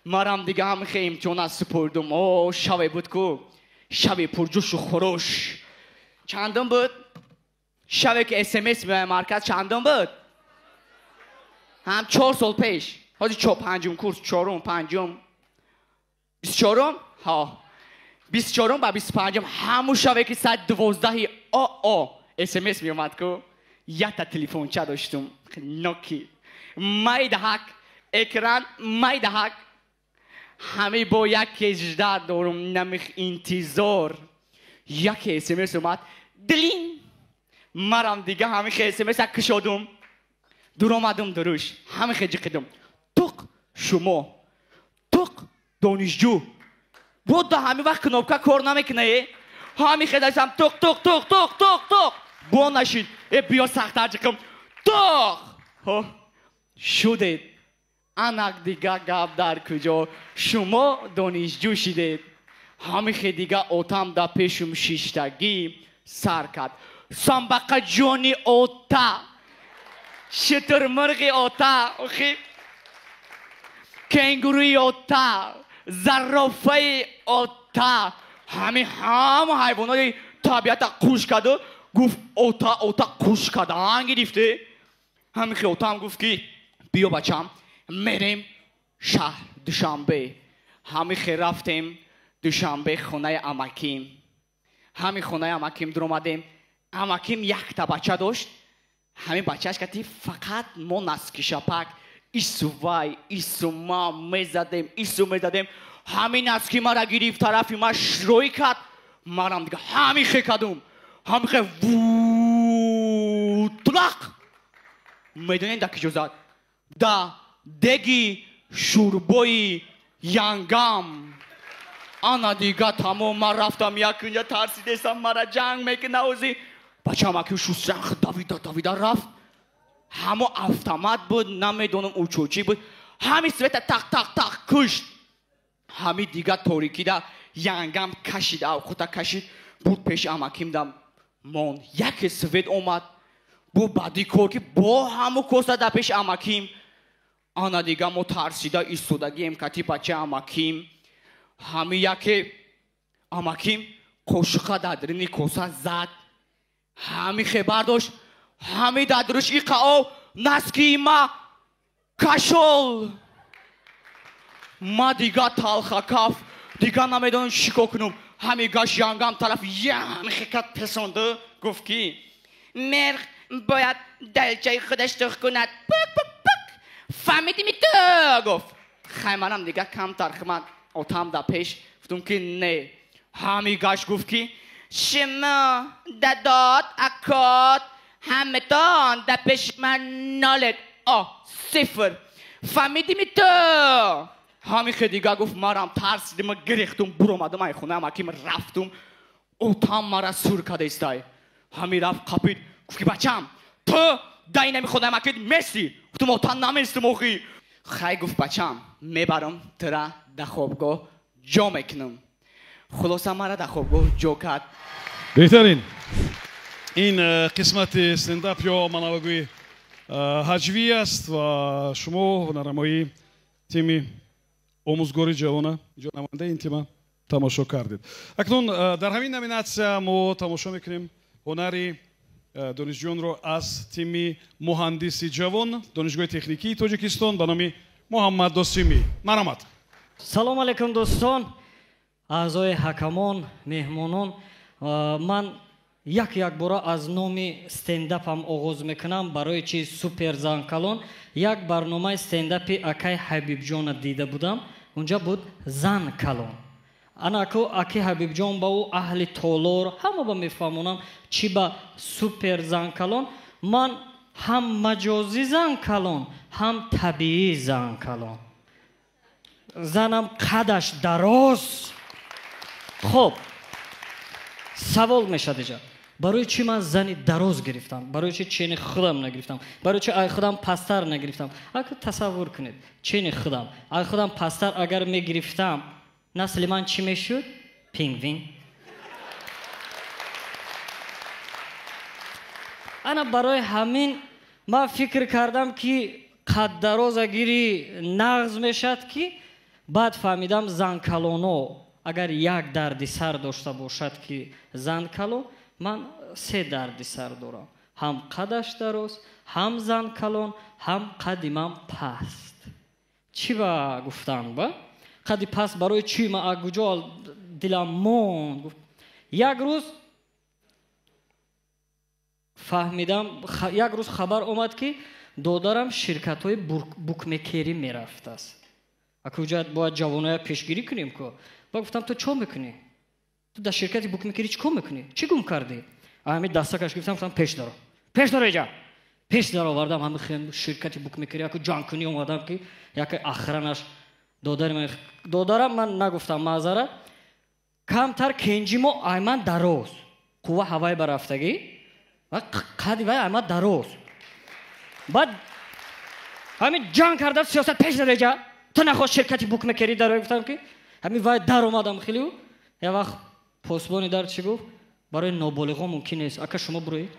марам дига ҳамихе имтиҳона супурдум. о шаве буд ку шави пурҷӯшу хуруш. чандум буд шаве ки смс меояд марказ чандум буд? ҳам 4 сол пеш. ҳозир 5 курс 4 5 24 ҳа 24 ба 25 ҳамун шаве ки саат 12 оо смс меомад ку якта телефонча доштум ноки майдаҳак экран майдаҳак. ҳами бо як кеҷдар дорум намих интизор яке смс омад дилин. марам дига ҳамихе смса кушодум дуромадум дуруш ҳамихе ҷиқидум туқ шумо туқ донишҷӯ будда ҳами вақт кнопка кор намекунае. ҳамихе дастам туқ туқ туқ туқ туқ туқ бо нашид биё сахтар ҷиқим туқ шудед. анак дига гап дар куҷо шумо донишҷӯ шидед. ҳамихе дига отам да пешум шиштагӣ сар кард. самбақа ҷони ота шутурмурғи ота. кенгуруи ота, зарофаи ота, ҳамин ҳама ҳайвоноти табиата қуш карду, гуфт ота қуш кардан гирифте. ҳамин хел отам гуфт ки биё бачам мерем шаҳр душанбе. ҳамин хел рафтем душанбе хонаи амаким. ҳамин хонаи амаким дуромадем. амаким якта бача дошт. ҳамин бачааш гати фақат мо наскишапак исувай исума мезадем ҳамин наски мара гирифт тарафи ма шрӯй кард. марам дига ҳамин хел кардум. ҳамин хел вутлақ медонем да киҷо зад да деги шӯрбои янгам. ана дига тамом ман рафтам якунҷа тарсидесам мара ҷанг мекуна ози. бачаам аки шустранг давида рафт. ҳамо автомат буд намедонам учучи буд. ҳамин света тақ кушт. ҳамин дига торикида янгам кашид авқута кашид буд пеши амаким дам мон. яке свет омад бу баъди кор ки бо ҳамо коса да пеши амаким. ана дига мо тарсида истодагием кати бача амаким. ҳамин яке амаким қошуқа дадрини коса зад. ҳамин хе бардошт ҳамин дадруш иқао наски ма кашол. ма дига талхакаф дига намедонам чӣ кор кунам. ҳамин гаш янгам тараф ҳамин хекат песонду гуфт ки мерғ бояд далчаи худаш тух кунад. фаҳмидими ту гуфт. хай манам дига камтар химат отам да пеш гуфтум ки не. ҳамин гаш гуфт ки шумо дадод акот ҳаметон да пеши ман нолед сифр. фаҳмидими ту. ҳамин хел дига гуфт марам тарсидим гирехтум буромадам ай хона амаким рафтум. отам мара сур карда истай. ҳамин рафт қапид гуфт ки бачам ту да инами хона амакит месӣ. гуфтум отам наместим охӣ. хай гуфт бачам мебарам тура да хобгоҳ ҷо мекунам. хулоса мара да хобгоҳ ҷо кард. беҳтарин ин қисмати стендап ё манавагӯи ҳаҷвӣ аст ва шумо ҳунарнамоии тими омӯзгори ҷавона ҷонамандаи ин тема тамошо кардед. акнун дар ҳамин номинатсия мо тамошо мекунем ҳунари донишҷӯёнро аз тими муҳандиси ҷавон донишгоҳи техникии тоҷикистон ба номи муҳаммад досимӣ. марҳамат. салому алайкум дӯстон, аъзои ҳакамон, меҳмонон. ман як бора аз номи стендапам оғоз мекунам. барои чи супер занкалон як барномаи стендапи акай ҳабибҷона дида будам. унҷа буд занкалон. анаку аки ҳабибҷон ба ӯ аҳли толор ҳама ба мефаҳмонам чи ба супер занкалон. ман ҳам маҷозӣ занкалон ҳам табиӣ занкалон. занам қадаш дароз. хуб савол мешад иҷа барои чӣ ман зани дароз гирифтам? барои чӣ чени худам нагирифтам? барои чӣ ай худам пастар нагирифтам? аку тасаввур кунед чени худам ай худам пастар агар мегирифтам насли ман чӣ мешуд? пингвин. ана барои ҳамин ман фикр кардам ки қаддароз агири нағз мешад ки баъд фаҳмидам занкалоно агар як дарди сар дошта бошад ки занкалон ман се дарди сар дорам. ҳам қадаш дароз ҳам занкалон ҳам қади ман паст. чӣ ба гуфтан ба қади паст барои чӣ ман аз куҷо дилам монд. як рӯз фаҳмидам як рӯз хабар омад ки додарам ширкатҳои букмекерӣ мерафтааст. акуҷа бояд ҷавоноя пешгирӣ кунем ку. ба гуфтам ту чо мекунӣ? ту дар ширкати букмекерӣ чӣ кор мекунӣ? чӣ гум кардӣ? ҳамин дастакаш гирифтам гуфтам пеш даро иҷа. пеш даровардам ҳамин ширкати букмекерӣ яку ҷанкунӣ омадам ки яке ахранаш додарам ман нагуфтам маъзарат камтар кенҷимо айман дароз қувва ҳавай барафтагӣ ва қади вай айман дароз. баъд ҳамин ҷанг карда сиёсат пеш даро иҷа ту нахост ширкати букмекерӣ даро. гуфтам ки ҳамин вай дар омадам хелиу як вақт посбони дар чӣ гуфт? барои ноболиғҳо мумкин нест. ака шумо бироед.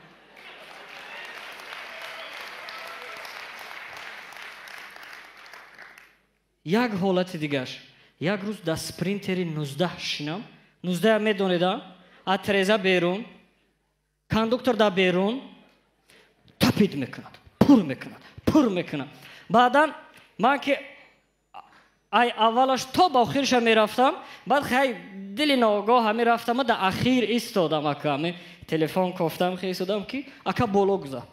як ҳолати дигаш як рӯз дар спринтери 19 шинам 19 медонеда атреза берун кондуктор дар берун тапид мекунад пур мекунад баъдан ман ки ай аввалаш то ба охирша мерафтам баъд хай дили ногоҳа мерафтам дар ахир истодам ака телефон кофтам хисодам ки ака боло гузар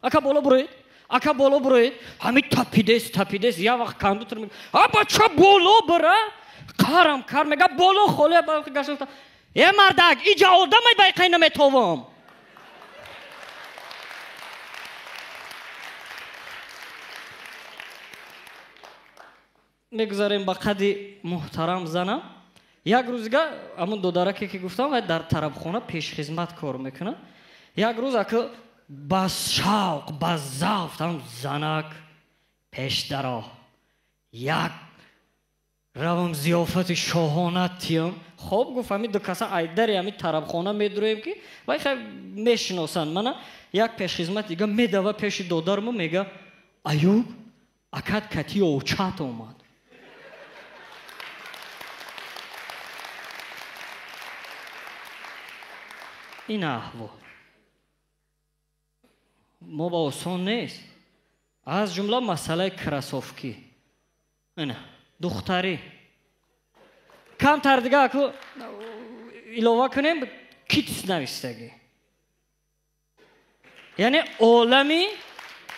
ака боло буроед ака боло буроед ҳамин тапидес як вақт кондуктор мегӯяд бача боло бара қарам кар мега боло холе гаштам мардак иҷа одамай байқай наметовам мегузарем ба қадди муҳтарам занам як рӯзига амун додараке ки гуфтам дар тарабхона пешхизмат кор мекунад як рӯз ака ба шавқ ба завқ там занак пешдаро як равам зиёфати шоҳона тиём хоб гуфт ҳамин ду каса айдари ҳамин тарабхона медуроем ки вай хай мешиносанд мана як пешхизмат дига медава пеши додарму мега аюб акат кати очат омад ин аҳвол мо ба осон нест аз ҷумла масъалаи красовки ина духтарӣ камтар дига аку илова кунем китс навистагӣ яъне олами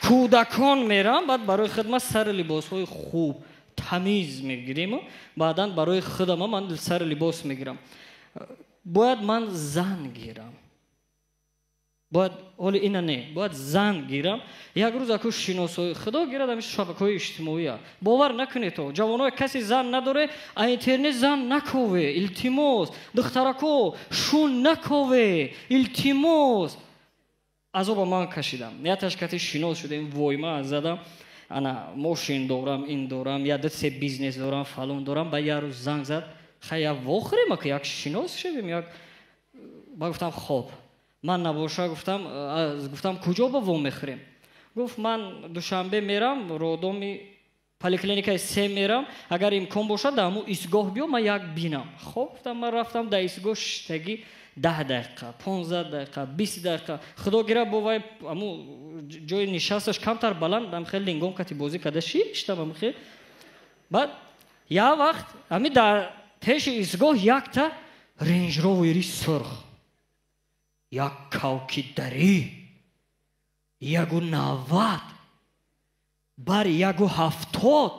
кӯдакон мерам баъд барои хидмат сари либосҳои хуб тамиз мегирему баъдан барои худама ман сари либос мегирам бояд ман зан гирам бояд ҳоли ина не бояд зан гирам як рӯз аку шиносои худо гирад ҳамин шабакаҳои иҷтимоия бовар накунед то ҷавонои каси зан надоре а интернет зан накове илтимос духтарако шун накове илтимос азоба ман кашидам нияташ кати шинос шудем войма задам ана мошин дорам ин дорам я дсе бизнес дорам фалон дорам ба як рӯз занг зад хая вохӯрем ака як шинос шавем як ба гуфтам хоб ман набоша гуфтам куҷо ба во мехӯрем гуфт ман душанбе мерам родоми поликлиникаи 3 мерам агар имкон бошад дар ҳамун истгоҳ биё ман як бинам хоб гуфтам ман рафтам дар истгоҳ шиштагӣ 10 дақиқа 15 дақиқа 20 дақиқа худо гира бовай аму ҷои нишасташ камтар баланд ам хел лингон кати бозӣ када шиштам ам хел баъд як вақт ами дар пеши истгоҳ якта ренҷровери сурх як кавкидарӣ 190 бар 170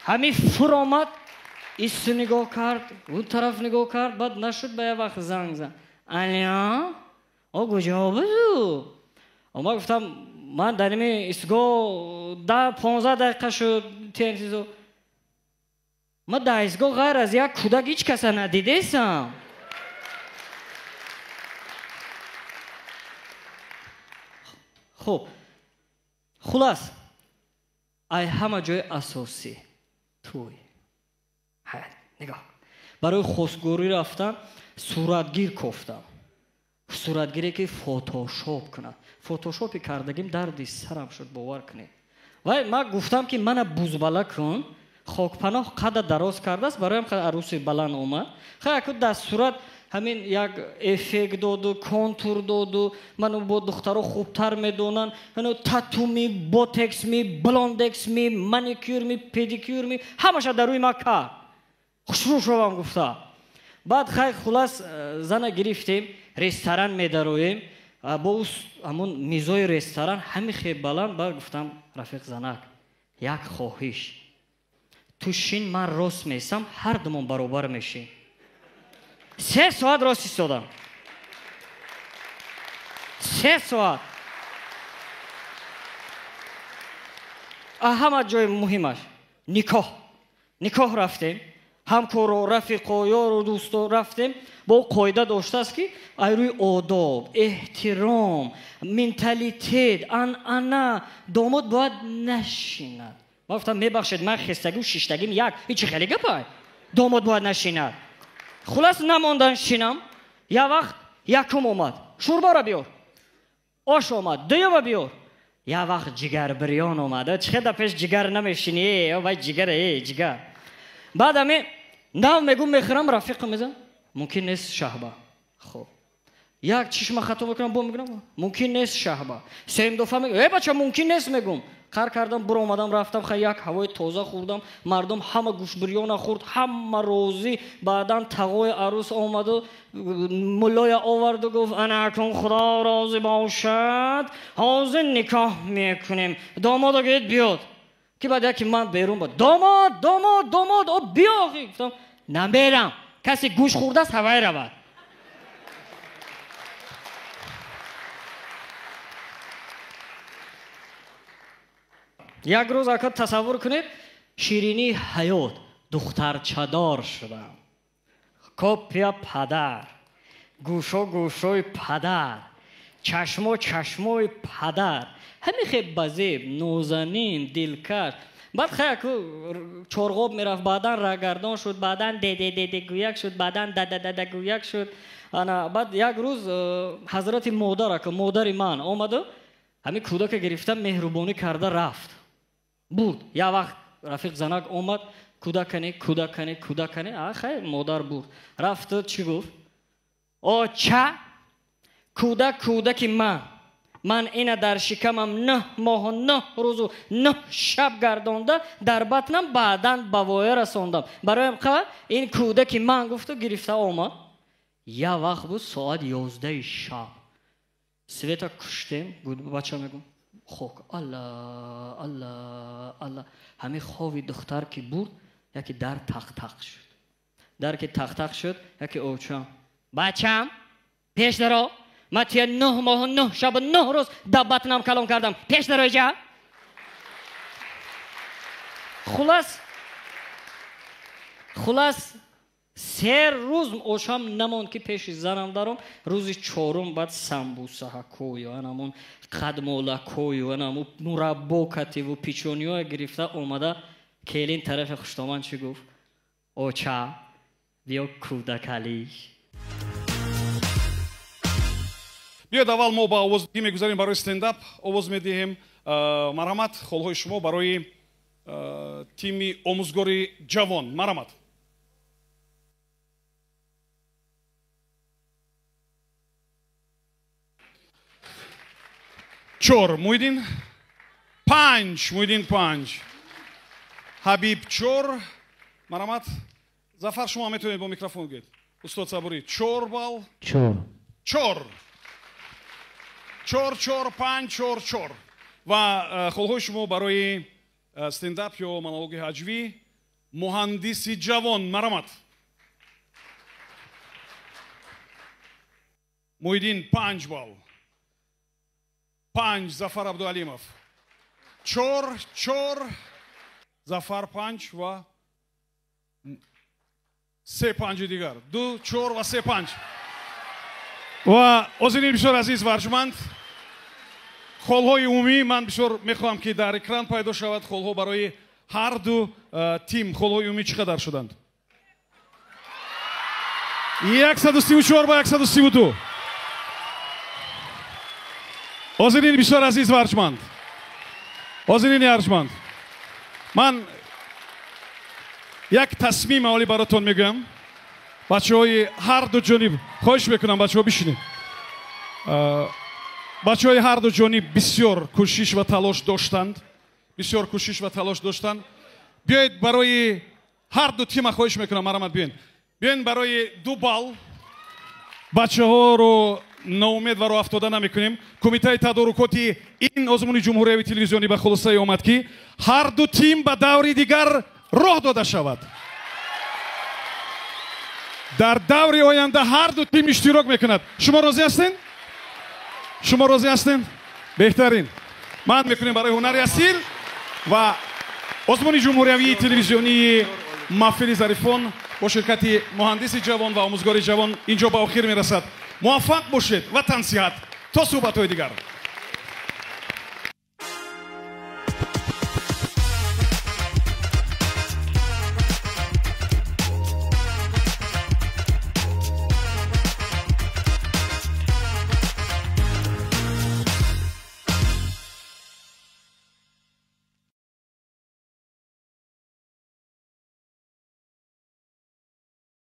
ҳамин фуромад исту нигоҳ кард он тараф нигоҳ кард баъд нашуд ба як вақт занг зад алё куҷо буду ман гуфтам ман дар ими истгоҳ 10-15 дақиқа шуд интизор ман дар истгоҳ ғайр аз як кӯдак ҳеҷ каса надидесам хуб хулас ай ҳама ҷои асосӣ туй нигоҳ барои хостгорӣ рафтам суратгир кофтам суратгире ки фотошоп кунад фотошопи кардагим дарди сарам шуд бовар кунед вай ман гуфтам ки мана бузбала кун хокпаноҳ қадр дароз кардааст бароям арӯси баланд омад хай аку дар сурат ҳамин як эффект доду контур доду ману бо духтаро хубтар медонанд татуми ботексми блондексми маникюрми педикюрми ҳамаша дар рӯи ман кард хушрӯ шавам гуфта баъд хай хулас зана гирифтем ресторан медароем бо ҳамун мизои ресторан ҳамин хел баланд баъд гуфтам рафиқ занак як хоҳиш ту шин ман рост месам ҳардумон баробар мешин 3 соат рост истодам 3 соат ҳама ҷои муҳимаш никоҳ рафтем ҳамкоро рафиқо ёру дӯсто рафтем бо қоида доштааст ки ай рӯи одоб эҳтиром менталитет анъана домод бояд нашинад ман гуфтам мебахшед ман хестагию шиштагим як ин чи хеле гапай домод бояд нашинад хулас намондан шинам як вақт якум омад шӯрбора биёр ош омад дуюма биёр یا وقت جگر بریان اومده چقدر پیش جگر نمیشینی وای جگر جگر بعد همه نو میگم میخرم رفیق میزن ممکن نیست شهبه خب یک چشم خطا میکنم بو میگم ممکن نیست شهبه سیم دفعه میگم ای بچه ممکن نیست میگم کار کردم برو اومدم رفتم خیلی یک هوای تازه خوردم مردم همه گوش بریان خورد همه روزی بعدن تقوی عروس اومد و ملای آورد و گفت انا کن خدا راضی باشد حاضر نکاح میکنیم داماد گفت بیاد که بعد یکی من بیرون بود داماد داماد داماد بیا گفتم نمیرم کسی گوش خورده است هوای رود یک روز اکا تصور کنید شیرینی حیات دختر چدار شدم کپیا پدر گوشو گوشوی پدر چشمو چشموی پدر همین خیلی بزیب نوزنین دلکش بعد خیلی چرغوب میرفت بعدن رگردان شد بعدن ده گویک شد بعدن ده گویک شد بعد یک روز حضرت مادر من آمده همین کودک گرفتم مهربانی کرده رفت بود یا وقت رفیق زنک اومد کودکنی خیلی مادر بود رفت چی گفت او چه کودک من اینا در شکمم 9 ماه و 9 روز و 9 شب گردانده در بطنم بعدن بوایه رساندم برایم که این کودک من گفت و گرفته اومد یا وقت بود ساعت 11 شب سویتا کشتیم بود بچه میگم خوک الله الله الله همه خوابی دختر که بود یکی در تق شد در که تق شد یکی اوچم بچم پیش درو من توی 9 ماه و 9 شب و 9 روز در بطنم کلام کردم پیش درو جا خلاص 3 روز اوشم نمون که پیش زنم دارم روزی 4م بعد سمبوسه ها کوی و انمون قدمولا کوی و انمون مربا کتی و پیچونی ها گرفته اومده کلین طرف خوشتامان چی گفت اوچه بیا کودکالی بیاید اول ما با آواز میگذاریم برای استنداپ آواز میدهیم مرحمت خالهای شما برای تیم آموزگاری جوان مرحمت چور مویدین 5 مویدین 5 حبیب چور مرحمت زفر شما میتونید با میکروفون گید استاد صبوری 4 بال چور 5 4 و خالهای شما برای استنداپ یا монологи ҳаҷвӣ муҳандиси ҷавон марҳамат муҳиддин 5 бал 5 зафар абдуалимов 4 зафар 5 ва 3 5 дигар 2 4 ва 3 5 ва озинин бисёр азиз ва арҷуманд холҳои умумӣ ман бисёр мехоҳам ки дар экран пайдо шавад холҳо барои ҳар ду тим холҳои умумӣ чӣ қадар шуданд 134 ба 132 озинин бисёр азиз ва арҷуманд озинини арҷуманд ман як тасмим олӣ баротон мегӯям бачаҳои ҳар ду ҷониб хоҳиш мекунам бачаҳо бишинед бачаҳои ҳар ду ҷониб бисёр кӯшиш ва талош доштанд биёед барои ҳар ду тима хоҳиш мекунам марҳамат биёед барои 2 бал бачаҳоро ноумед ва роҳ афтода намекунем кумитаи тадорукоти ин озмуни ҷумҳуриявӣ телевизионӣ ба хулосае омад ки ҳар ду тим ба даври дигар роҳ дода шавад дар даври оянда ҳар ду тим иштирок мекунад шумо розӣ ҳастед шумо розӣ ҳастед беҳтарин маҳд мекунем барои ҳунари асил ва озмуни ҷумҳуриявии телевизионии маҳфили зарифон бо ширкати муҳандиси ҷавон ва омӯзгори ҷавон инҷо ба охир мерасад муваффақ бошед ва тансиҳат то суҳбатҳои дигар